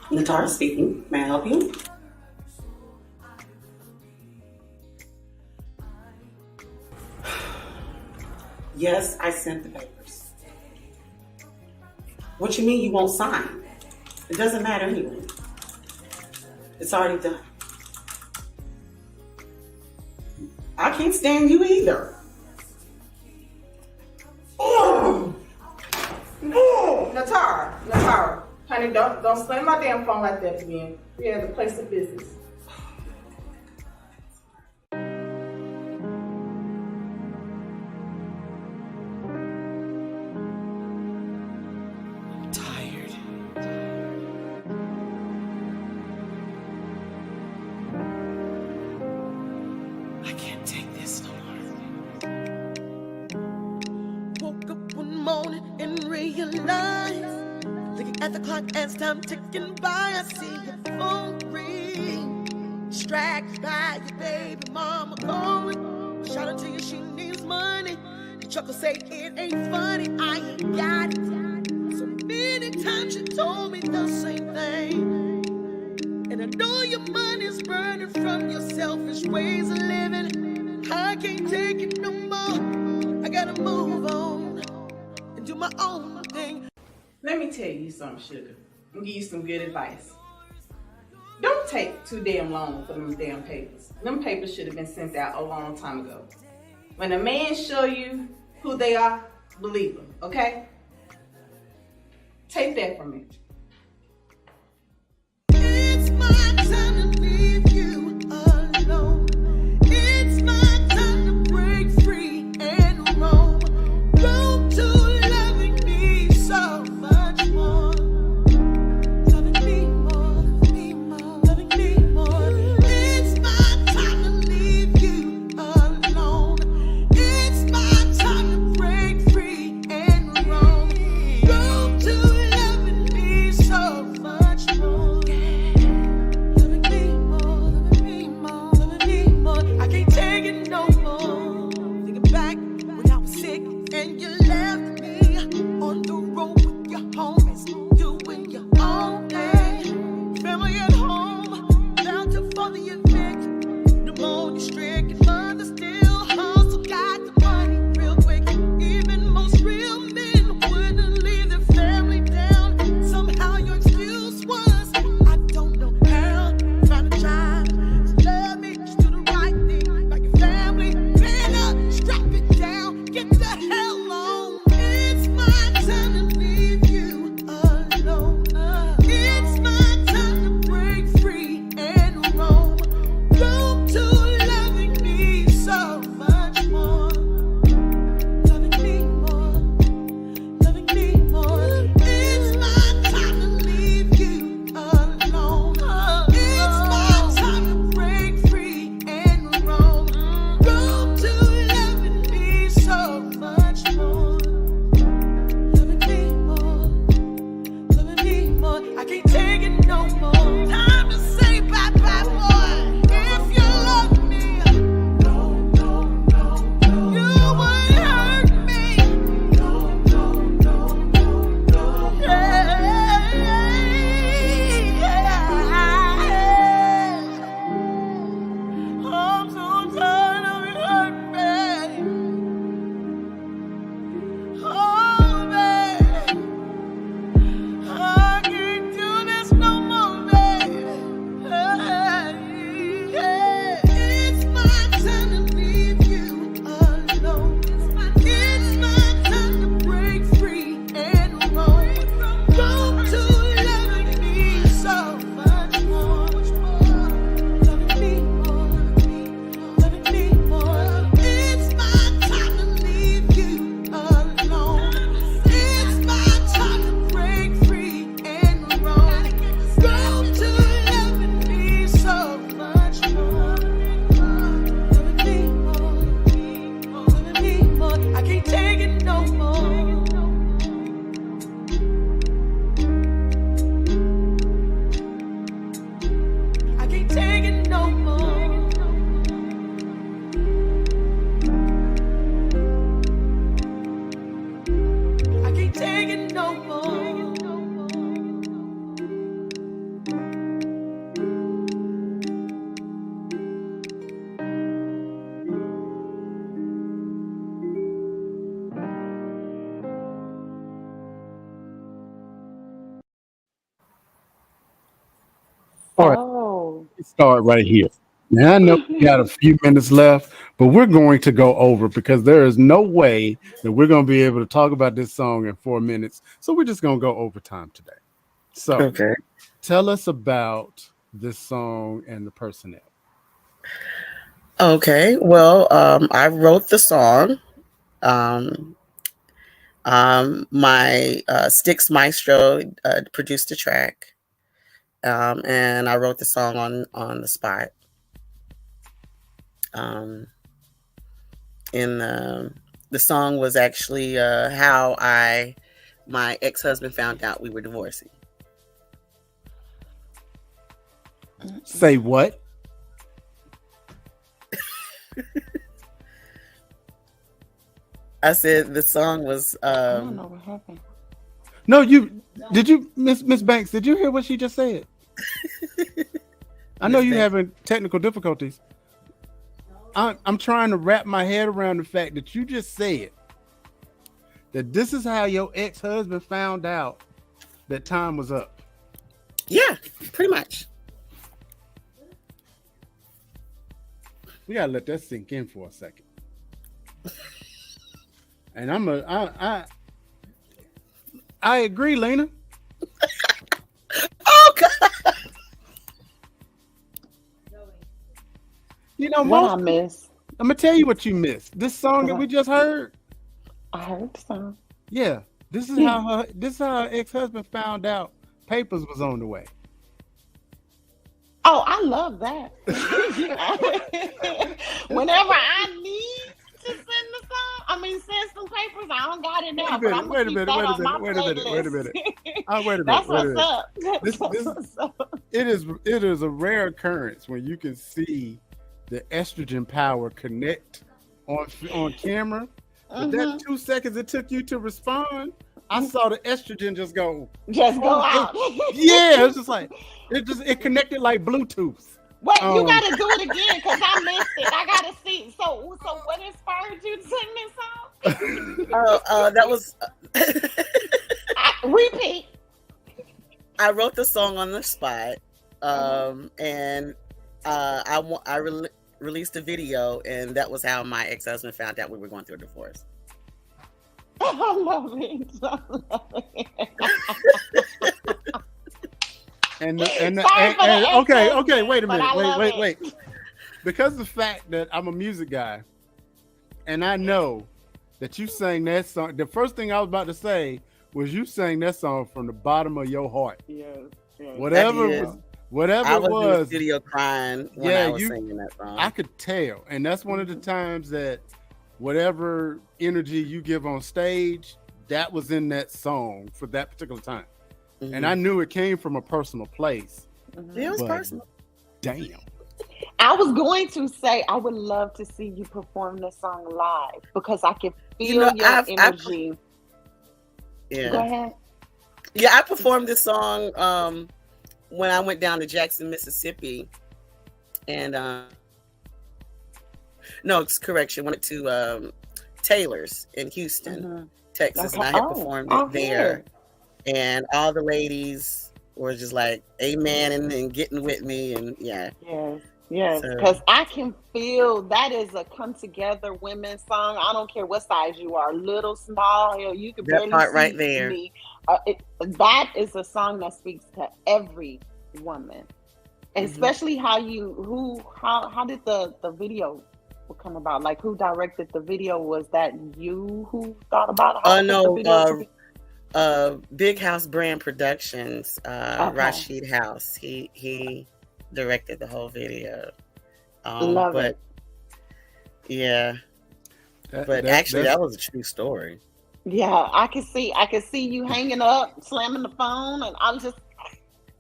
Nitara speaking. May I help you? Yes, I sent the papers. What you mean you won't sign? It doesn't matter anyway. It's already done. I can't stand you either. Nitara, honey, don't slam my damn phone like that again. We have a place of business. As time ticking by, I see your phone ring. Distracted by your baby mama calling. Shout out to you, she needs money. You chuckle, say it ain't funny. I ain't got it. So many times you told me the same thing. And I know your money's burning from your selfish ways of living. I can't take it no more. I gotta move on and do my own thing. Let me tell you something, sugar. I'm gonna give you some good advice. Don't take too damn long for them damn papers. Them papers should have been sent out a long time ago. When a man show you who they are, believe them, okay? Take that from me. It's my time to leave you alone. It's my time to break free and roam. Roam to loving me so much more. Loving me more, loving me more. It's my time to leave you alone. It's my time to break free and roam. Roam to loving me so much more. Loving me more, loving me more, loving me more. I can't take it no more. Thinking back when I was sick and you left me on the road with your homies, doing your own thing. Family at home, bound to follow your event. Pneumonia stricken, mother still hustle, got the money real quick. Even most real men wouldn't leave their family down. Somehow your excuse was, I don't know how. Find a job, just love me, just do the right thing. Like your family, man up, strap it down, get the hell on. It's my time to leave you alone. It's my time to break free and roam. Roam to loving me so much more. Loving me more, loving me more. It's my time to leave you alone. It's my time to break free and roam. Roam to loving me so much more. Loving me more, loving me more. I can't take it no more. Time to say bye-bye, boy. If you love me, you would hurt me. I'm so tired of it hurting me. Oh, babe, I can't do this no more, babe. It's my time to leave you alone. It's my time to break free and roam. Roam to loving me so much more. Loving me more, loving me more. It's my time to leave you alone. It's my time to break free and roam. Roam to loving me so much more. Loving me more, loving me more. I can't take it no more. I can't take it no more. I can't take it no more. All right, Oh, let's start right here. Now I know we got a few minutes left, but we're going to go over because there is no way that we're going to be able to talk about this song in 4 minutes. So we're just going to go overtime today. So Okay. tell us about this song and the personnel. Okay. Well, I wrote the song. My Styx Maestro produced the track, and I wrote the song on the spot. And the song was actually how my ex-husband found out we were divorcing. Say what? I said the song was. I don't know what happened. No, did you, Miss Banks? Did you hear what she just said? I know you're having technical difficulties. I'm trying to wrap my head around the fact that you just said that this is how your ex-husband found out that time was up. Yeah, pretty much. We gotta let that sink in for a second. And I agree, Lena. Oh God! You know, What I miss? I'm gonna tell you what you missed. This song that we just heard. I heard the song. Yeah, this is how her ex-husband found out Papers was on the way. Oh, I love that. Whenever I need to send send some papers, I don't got it now. Wait a minute. That's what's up. It is a rare occurrence when you can see the estrogen power connect on camera. But that 2 seconds it took you to respond, I saw the estrogen just go out. Yeah, it's just like it connected like Bluetooth. Wait, you gotta do it again because I missed it. I gotta see. So what inspired you to sing this song? That was repeat. I wrote the song on the spot, and I released a video, and that was how my ex-husband found out we were going through a divorce. I love it. Okay, wait a minute. Wait. Because of the fact that I'm a music guy, and I know that you sang that song, the first thing I was about to say was you sang that song from the bottom of your heart. Yes. Whatever it was. In the studio crying when I was singing that song. I could tell, and that's one of the times that whatever energy you give on stage, that was in that song for that particular time. Mm-hmm. And I knew it came from a personal place. Mm-hmm. It was personal. Damn. I was going to say I would love to see you perform this song live because I can feel your energy. Yeah. Go ahead. Yeah, I performed this song when I went down to Jackson, Mississippi, and went to Taylor's in Houston, Texas, and I had performed it there. And all the ladies were just like, amen, and getting with me. And yeah. Yes. Because I can feel that is a come together women's song. I don't care what size you are, little, small, you can barely part see right there. Me. That is a song that speaks to every woman. And especially how did the video come about? Like, who directed the video? Was that you who thought about how no, the video Big House Brand Productions, Rashid House. He directed the whole video. Love it. Yeah. That was a true story. Yeah, I could see you hanging up, slamming the phone,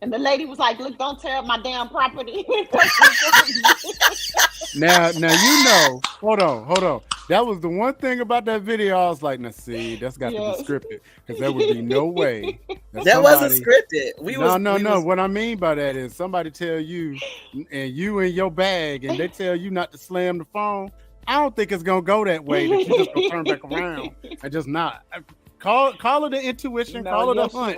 and the lady was like, "Look, don't tear up my damn property." Now hold on. That was the one thing about that video. I was like, "Now see, that's got to be scripted because there would be no way that wasn't scripted." No. What I mean by that is somebody tell you, and you in your bag, and they tell you not to slam the phone. I don't think it's gonna go that way. That you just gonna turn back around and just not call it the intuition. Call it a hunch.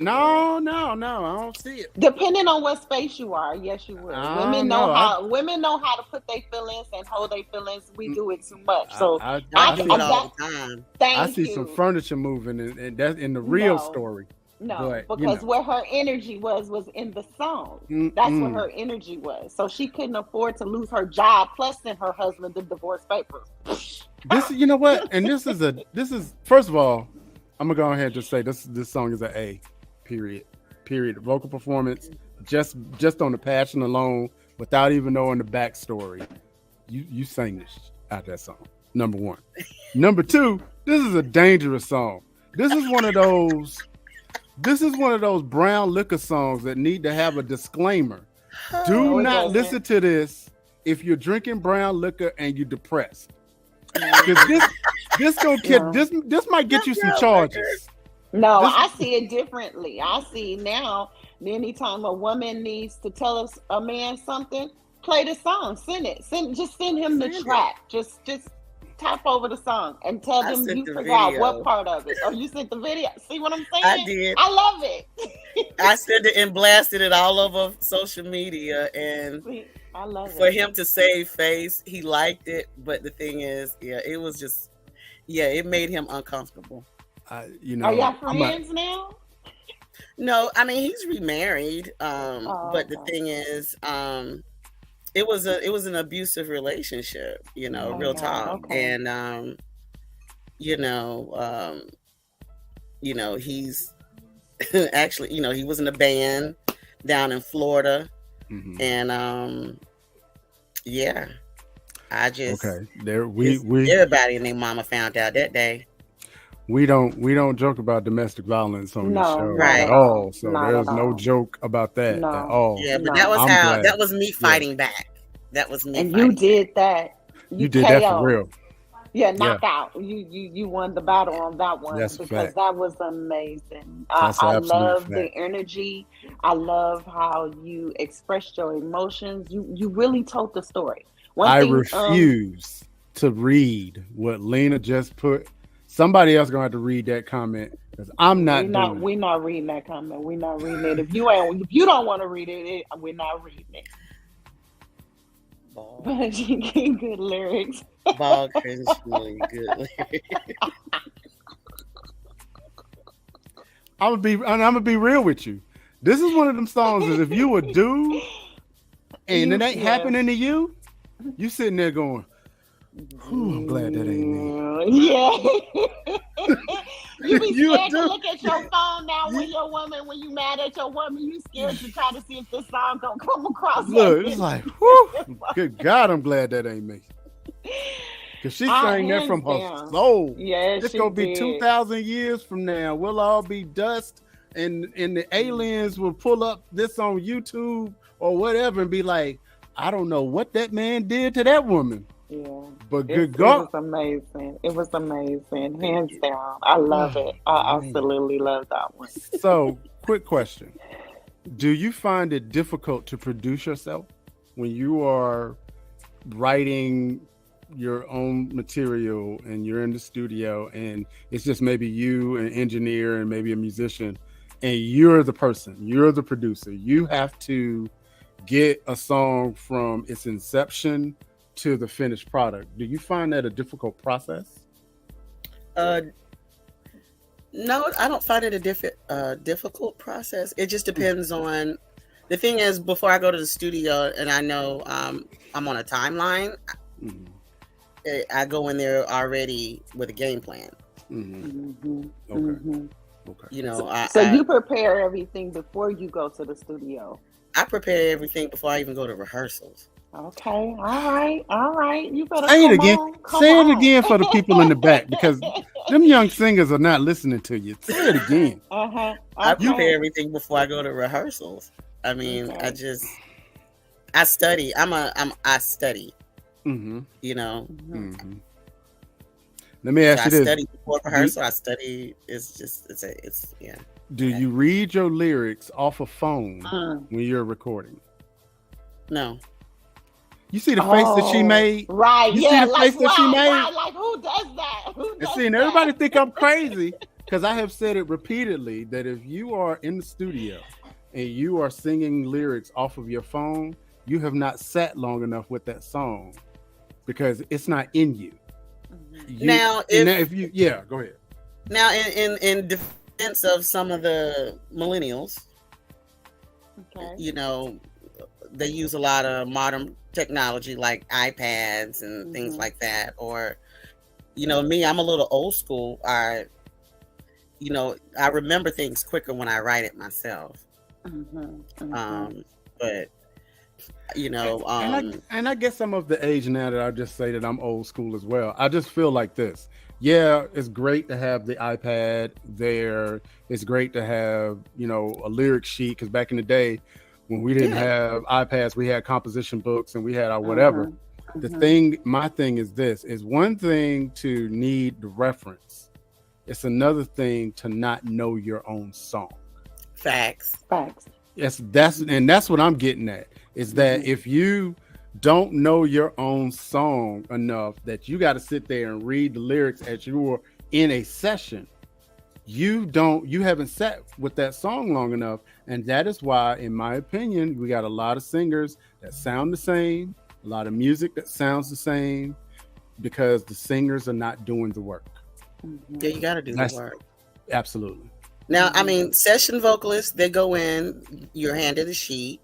No, I don't see it. Depending on what space you are, yes, you would. Women know how to put their feelings and hold their feelings. We do it too much. So I do it all the time. I see some furniture moving, and that's in the real story. No, but, because where her energy was in the song. That's where her energy was. So she couldn't afford to lose her job, plus send her husband the divorce papers. You know what? And this is first of all, I'm gonna go ahead and just say this song is an A, period. Vocal performance, just on the passion alone, without even knowing the backstory, you sang this out that song. Number one. Number two, this is a dangerous song. This is one of those brown liquor songs that need to have a disclaimer. Do not listen to this if you're drinking brown liquor and you're depressed. Because this might get you some charges. No, I see it differently. I see now, anytime a woman needs to tell a man something, play the song, send him the track. Just tap over the song and tell them you forgot what part of it. Or you sent the video. See what I'm saying? I did. I love it. I sent it and blasted it all over social media, and I love for it. him to save face, he liked it, but the thing is, yeah, it was just, yeah, it made him uncomfortable. You Are y'all know, friends now? No, I mean he's remarried, Oh, but the okay. thing is, it was an abusive relationship, you know, Oh real God. talk, Okay. and you know, he's actually, you know, he was in a band down in Florida, mhm. and yeah, I just Okay. There everybody and their mama found out that day. we don't joke about domestic violence on this No, show not at at Right. all. all. So Not at there's no all. joke about that at No. all. Yeah, but that No. was I'm how glad. that was me Yeah, fighting back. That was me And you fighting did back. that. you You did that for KO. real. Yeah, Yeah, knockout. You won the battle on that one that's a because fact. that was amazing. That's an I absolute love the fact. energy. I love how you expressed your emotions. You really told the story. One I thing, refuse to read what Lena just put. Somebody else gonna have to read that comment because I'm not doing it. we not reading that comment. We not reading it. If you don't want to read it, we're not reading it. Ball, But you get good lyrics. ball cringe really good. I'm gonna be real with you. This is one of them songs that if you a dude and it ain't Yeah. happening to you, you sitting there going, "Whew, I'm glad that ain't me." Yeah. You be You a scared to dude. look at your phone now when you mad at your woman, you scared to try to see if this song gonna come across. Look, it's like, whew, good God, I'm glad that ain't me. Because she sang that hands from her down. soul. Yeah, It's she gonna be did. 2,000 years from now. We'll all be dust, and the aliens will pull up this on YouTube or whatever and be like, I don't know what that man did to that woman, Yeah. but It good God. was amazing. It was amazing. Hands down. I love it. I Man. absolutely love that one. So, quick question. Do you find it difficult to produce yourself when you are writing your own material and you're in the studio and it's just maybe you, an engineer, and maybe a musician, and you're the person, you're the producer. You have to get a song from its inception to the finished product. Do you find that a difficult process? No, I don't find it a difficult process. It just depends on. The thing is, before I go to the studio and I know I'm on a timeline, Mhm. I go in there already with a game plan. Mhm. Mhm. Okay. Mhm. Okay. You know, So you prepare everything before you go to the studio. I prepare everything before I even go to rehearsals. Okay, all right. You better Say it come again. on. Come Say on. it again for the people in the back because them young singers are not listening to you. Say it again. Uh-huh. I Okay. prepare everything before I go to rehearsals. I mean, Okay. I study. I study. Mm-hmm. You know, Mm-hmm. Let me ask I you this: study before rehearsal. I study. It's yeah. Do you read your lyrics off a phone Mm. when you're recording? No. You see the face that she made? Right. You Yeah. see the Like, face that she made? right. Like, who does that? Who And does see, and that? everybody think I'm crazy because I have said it repeatedly that if you are in the studio and you are singing lyrics off of your phone, you have not sat long enough with that song because it's not in you. Now, if you, yeah, go ahead. Now, in defense of some of the millennials, Okay. you know, they use a lot of modern technology like iPads and things like that. Or, you know, me, I'm a little old school. I remember things quicker when I write it myself. But you know, and I guess I'm of the age now that I just say that I'm old school as well. I just feel like this. Yeah, it's great to have the iPad there. It's great to have, you know, a lyric sheet because back in the day when we didn't have iPads, we had composition books and we had our whatever. My thing is this: is one thing to need the reference. It's another thing to not know your own song. Facts. Yes, that's what I'm getting at. Is that if you don't know your own song enough that you got to sit there and read the lyrics as you were in a session, you haven't sat with that song long enough, and that is why, in my opinion, we got a lot of singers that sound the same, a lot of music that sounds the same, because the singers are not doing the work. Yeah, you got to do the work. Absolutely. Now, I mean, session vocalists, they go in, you're handed a sheet,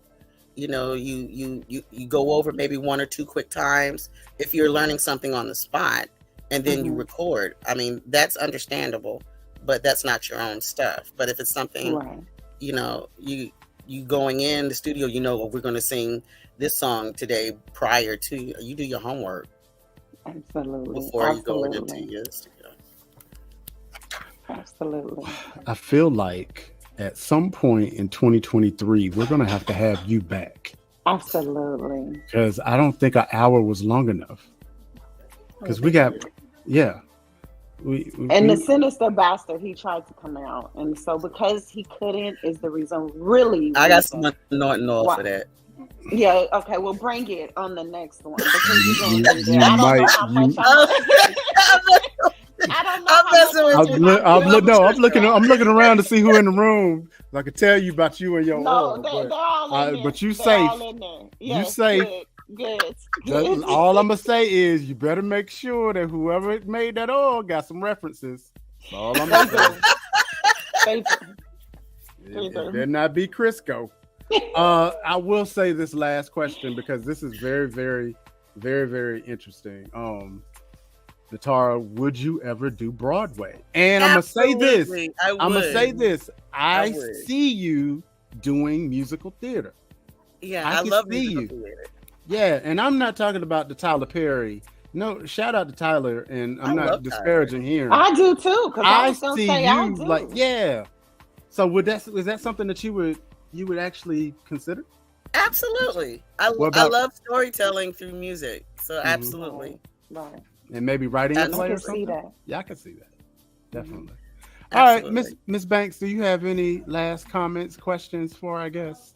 you know, you go over maybe one or two quick times if you're learning something on the spot, and then you record. I mean, that's understandable, but that's not your own stuff. But if it's something, you know, you going in the studio, you know, we're going to sing this song today prior to, you do your homework. Absolutely. Before you go into your studio. Absolutely. I feel like at some point in 2023, we're going to have you back. Absolutely. Because I don't think an hour was long enough. Because we got, the sinister bastard, he tried to come out. And so because he couldn't is the reason I got some anointing oil for that. Yeah, okay, we'll bring it on the next one. Because you might. I'm looking around to see who in the room. I can tell you about you and your oil. They're all in there. But you safe. Yes, you safe. Good. All I'm gonna say is you better make sure that whoever made that oil got some references. That's all I'm gonna say. It better not be Crisco. I will say this last question because this is very, very, very, very interesting. Nitara, would you ever do Broadway? And I'm gonna say this. I see you doing musical theater. Yeah, I love musical theater. Yeah, and I'm not talking about the Tyler Perry. No, shout out to Tyler, and I'm not disparaging here. I do too, because I was gonna say I do. Like, yeah. So is that something that you would actually consider? Absolutely. I love storytelling through music. So absolutely. Right. And maybe writing a play or something? Yeah, I can see that. Definitely. All right, Miss Banks, do you have any last comments, questions for our guests?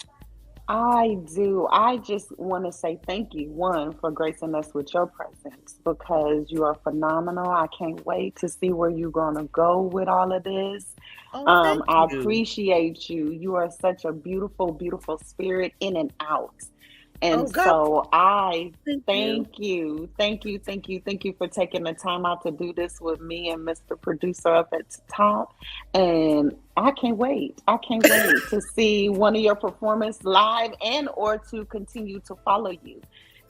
I do. I just want to say thank you, one, for gracing us with your presence because you are phenomenal. I can't wait to see where you're going to go with all of this. I appreciate you. You are such a beautiful, beautiful spirit in and out. And so I thank you for taking the time out to do this with me and Mr. Producer up at the top. And I can't wait to see one of your performances live and or to continue to follow you.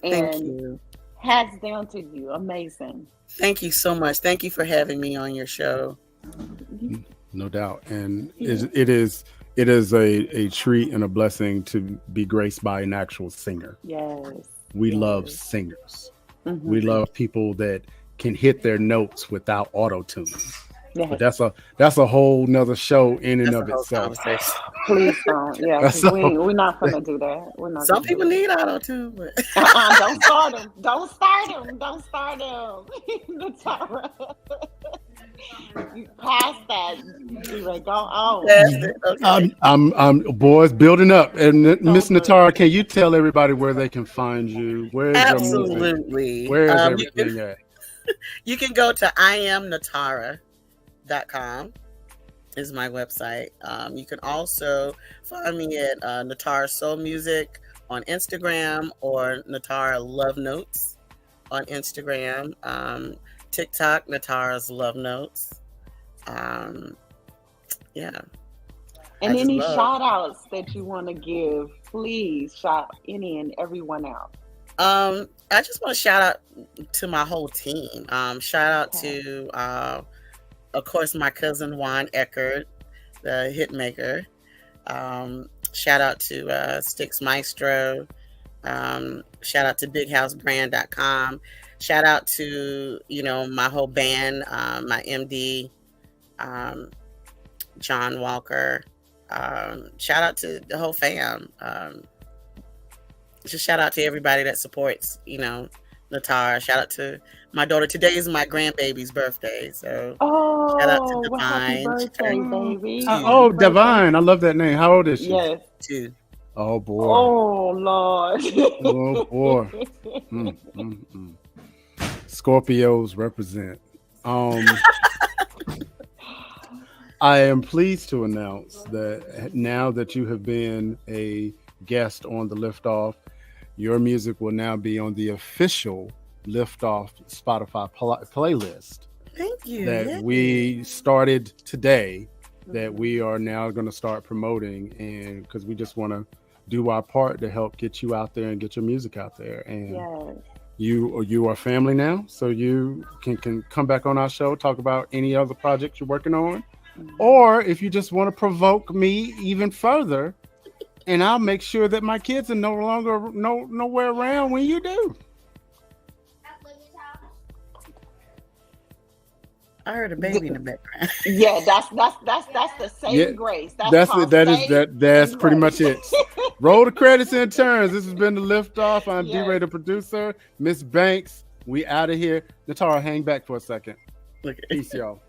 And thank you. Hats down to you. Amazing. Thank you so much. Thank you for having me on your show. No doubt. And it is a treat and a blessing to be graced by an actual singer. Yes. We love singers. Mm-hmm. We love people that can hit their notes without auto-tune. Yes. But that's a whole nother show in and of itself. Please don't. Yeah, we're not gonna do that. We're not. Some people need auto-tune. But... Don't start them. Don't start them. Nitara. You passed that. You go on. I'm boys building up. And Miss Nitara, can you tell everybody where they can find you? Where's Absolutely. Your where is everything at? You can go to IamNitara.com is my website. You can also find me at Nitara Soul Music on Instagram or Nitara Love Notes on Instagram. TikTok, Nitara's Love Notes. Yeah. And any shout outs that you want to give, please shout any and everyone out. I just want to shout out to my whole team. Shout out to, of course, my cousin Juan Eckert, the hit maker. Shout out to Sticks Maestro. Shout out to BigHouseBrand.com. Shout out to, my whole band, my MD, John Walker. Shout out to the whole fam. Just shout out to everybody that supports, Nitara. Shout out to my daughter. Today is my grandbaby's birthday. So shout out to Divine. Happy birthday, baby. Divine. I love that name. How old is she? Yes. 2. Oh, boy. Oh, Lord. Oh, boy. Scorpios represent. I am pleased to announce that now that you have been a guest on the Liftoff, your music will now be on the official Liftoff Spotify playlist. Thank you. That we started today, that we are now going to start promoting, and because we just want to do our part to help get you out there and get your music out there. And you are family now, so you can come back on our show, talk about any other projects you're working on, or if you just want to provoke me even further, and I'll make sure that my kids are no longer nowhere around when you do. I heard a baby in the background. Yeah, that's the saving grace. That's pretty much it. Roll the credits and turns. This has been the Liftoff. I'm D-Ray, the producer. Miss Banks, we out of here. Nitara, hang back for a second. Okay. Peace, y'all.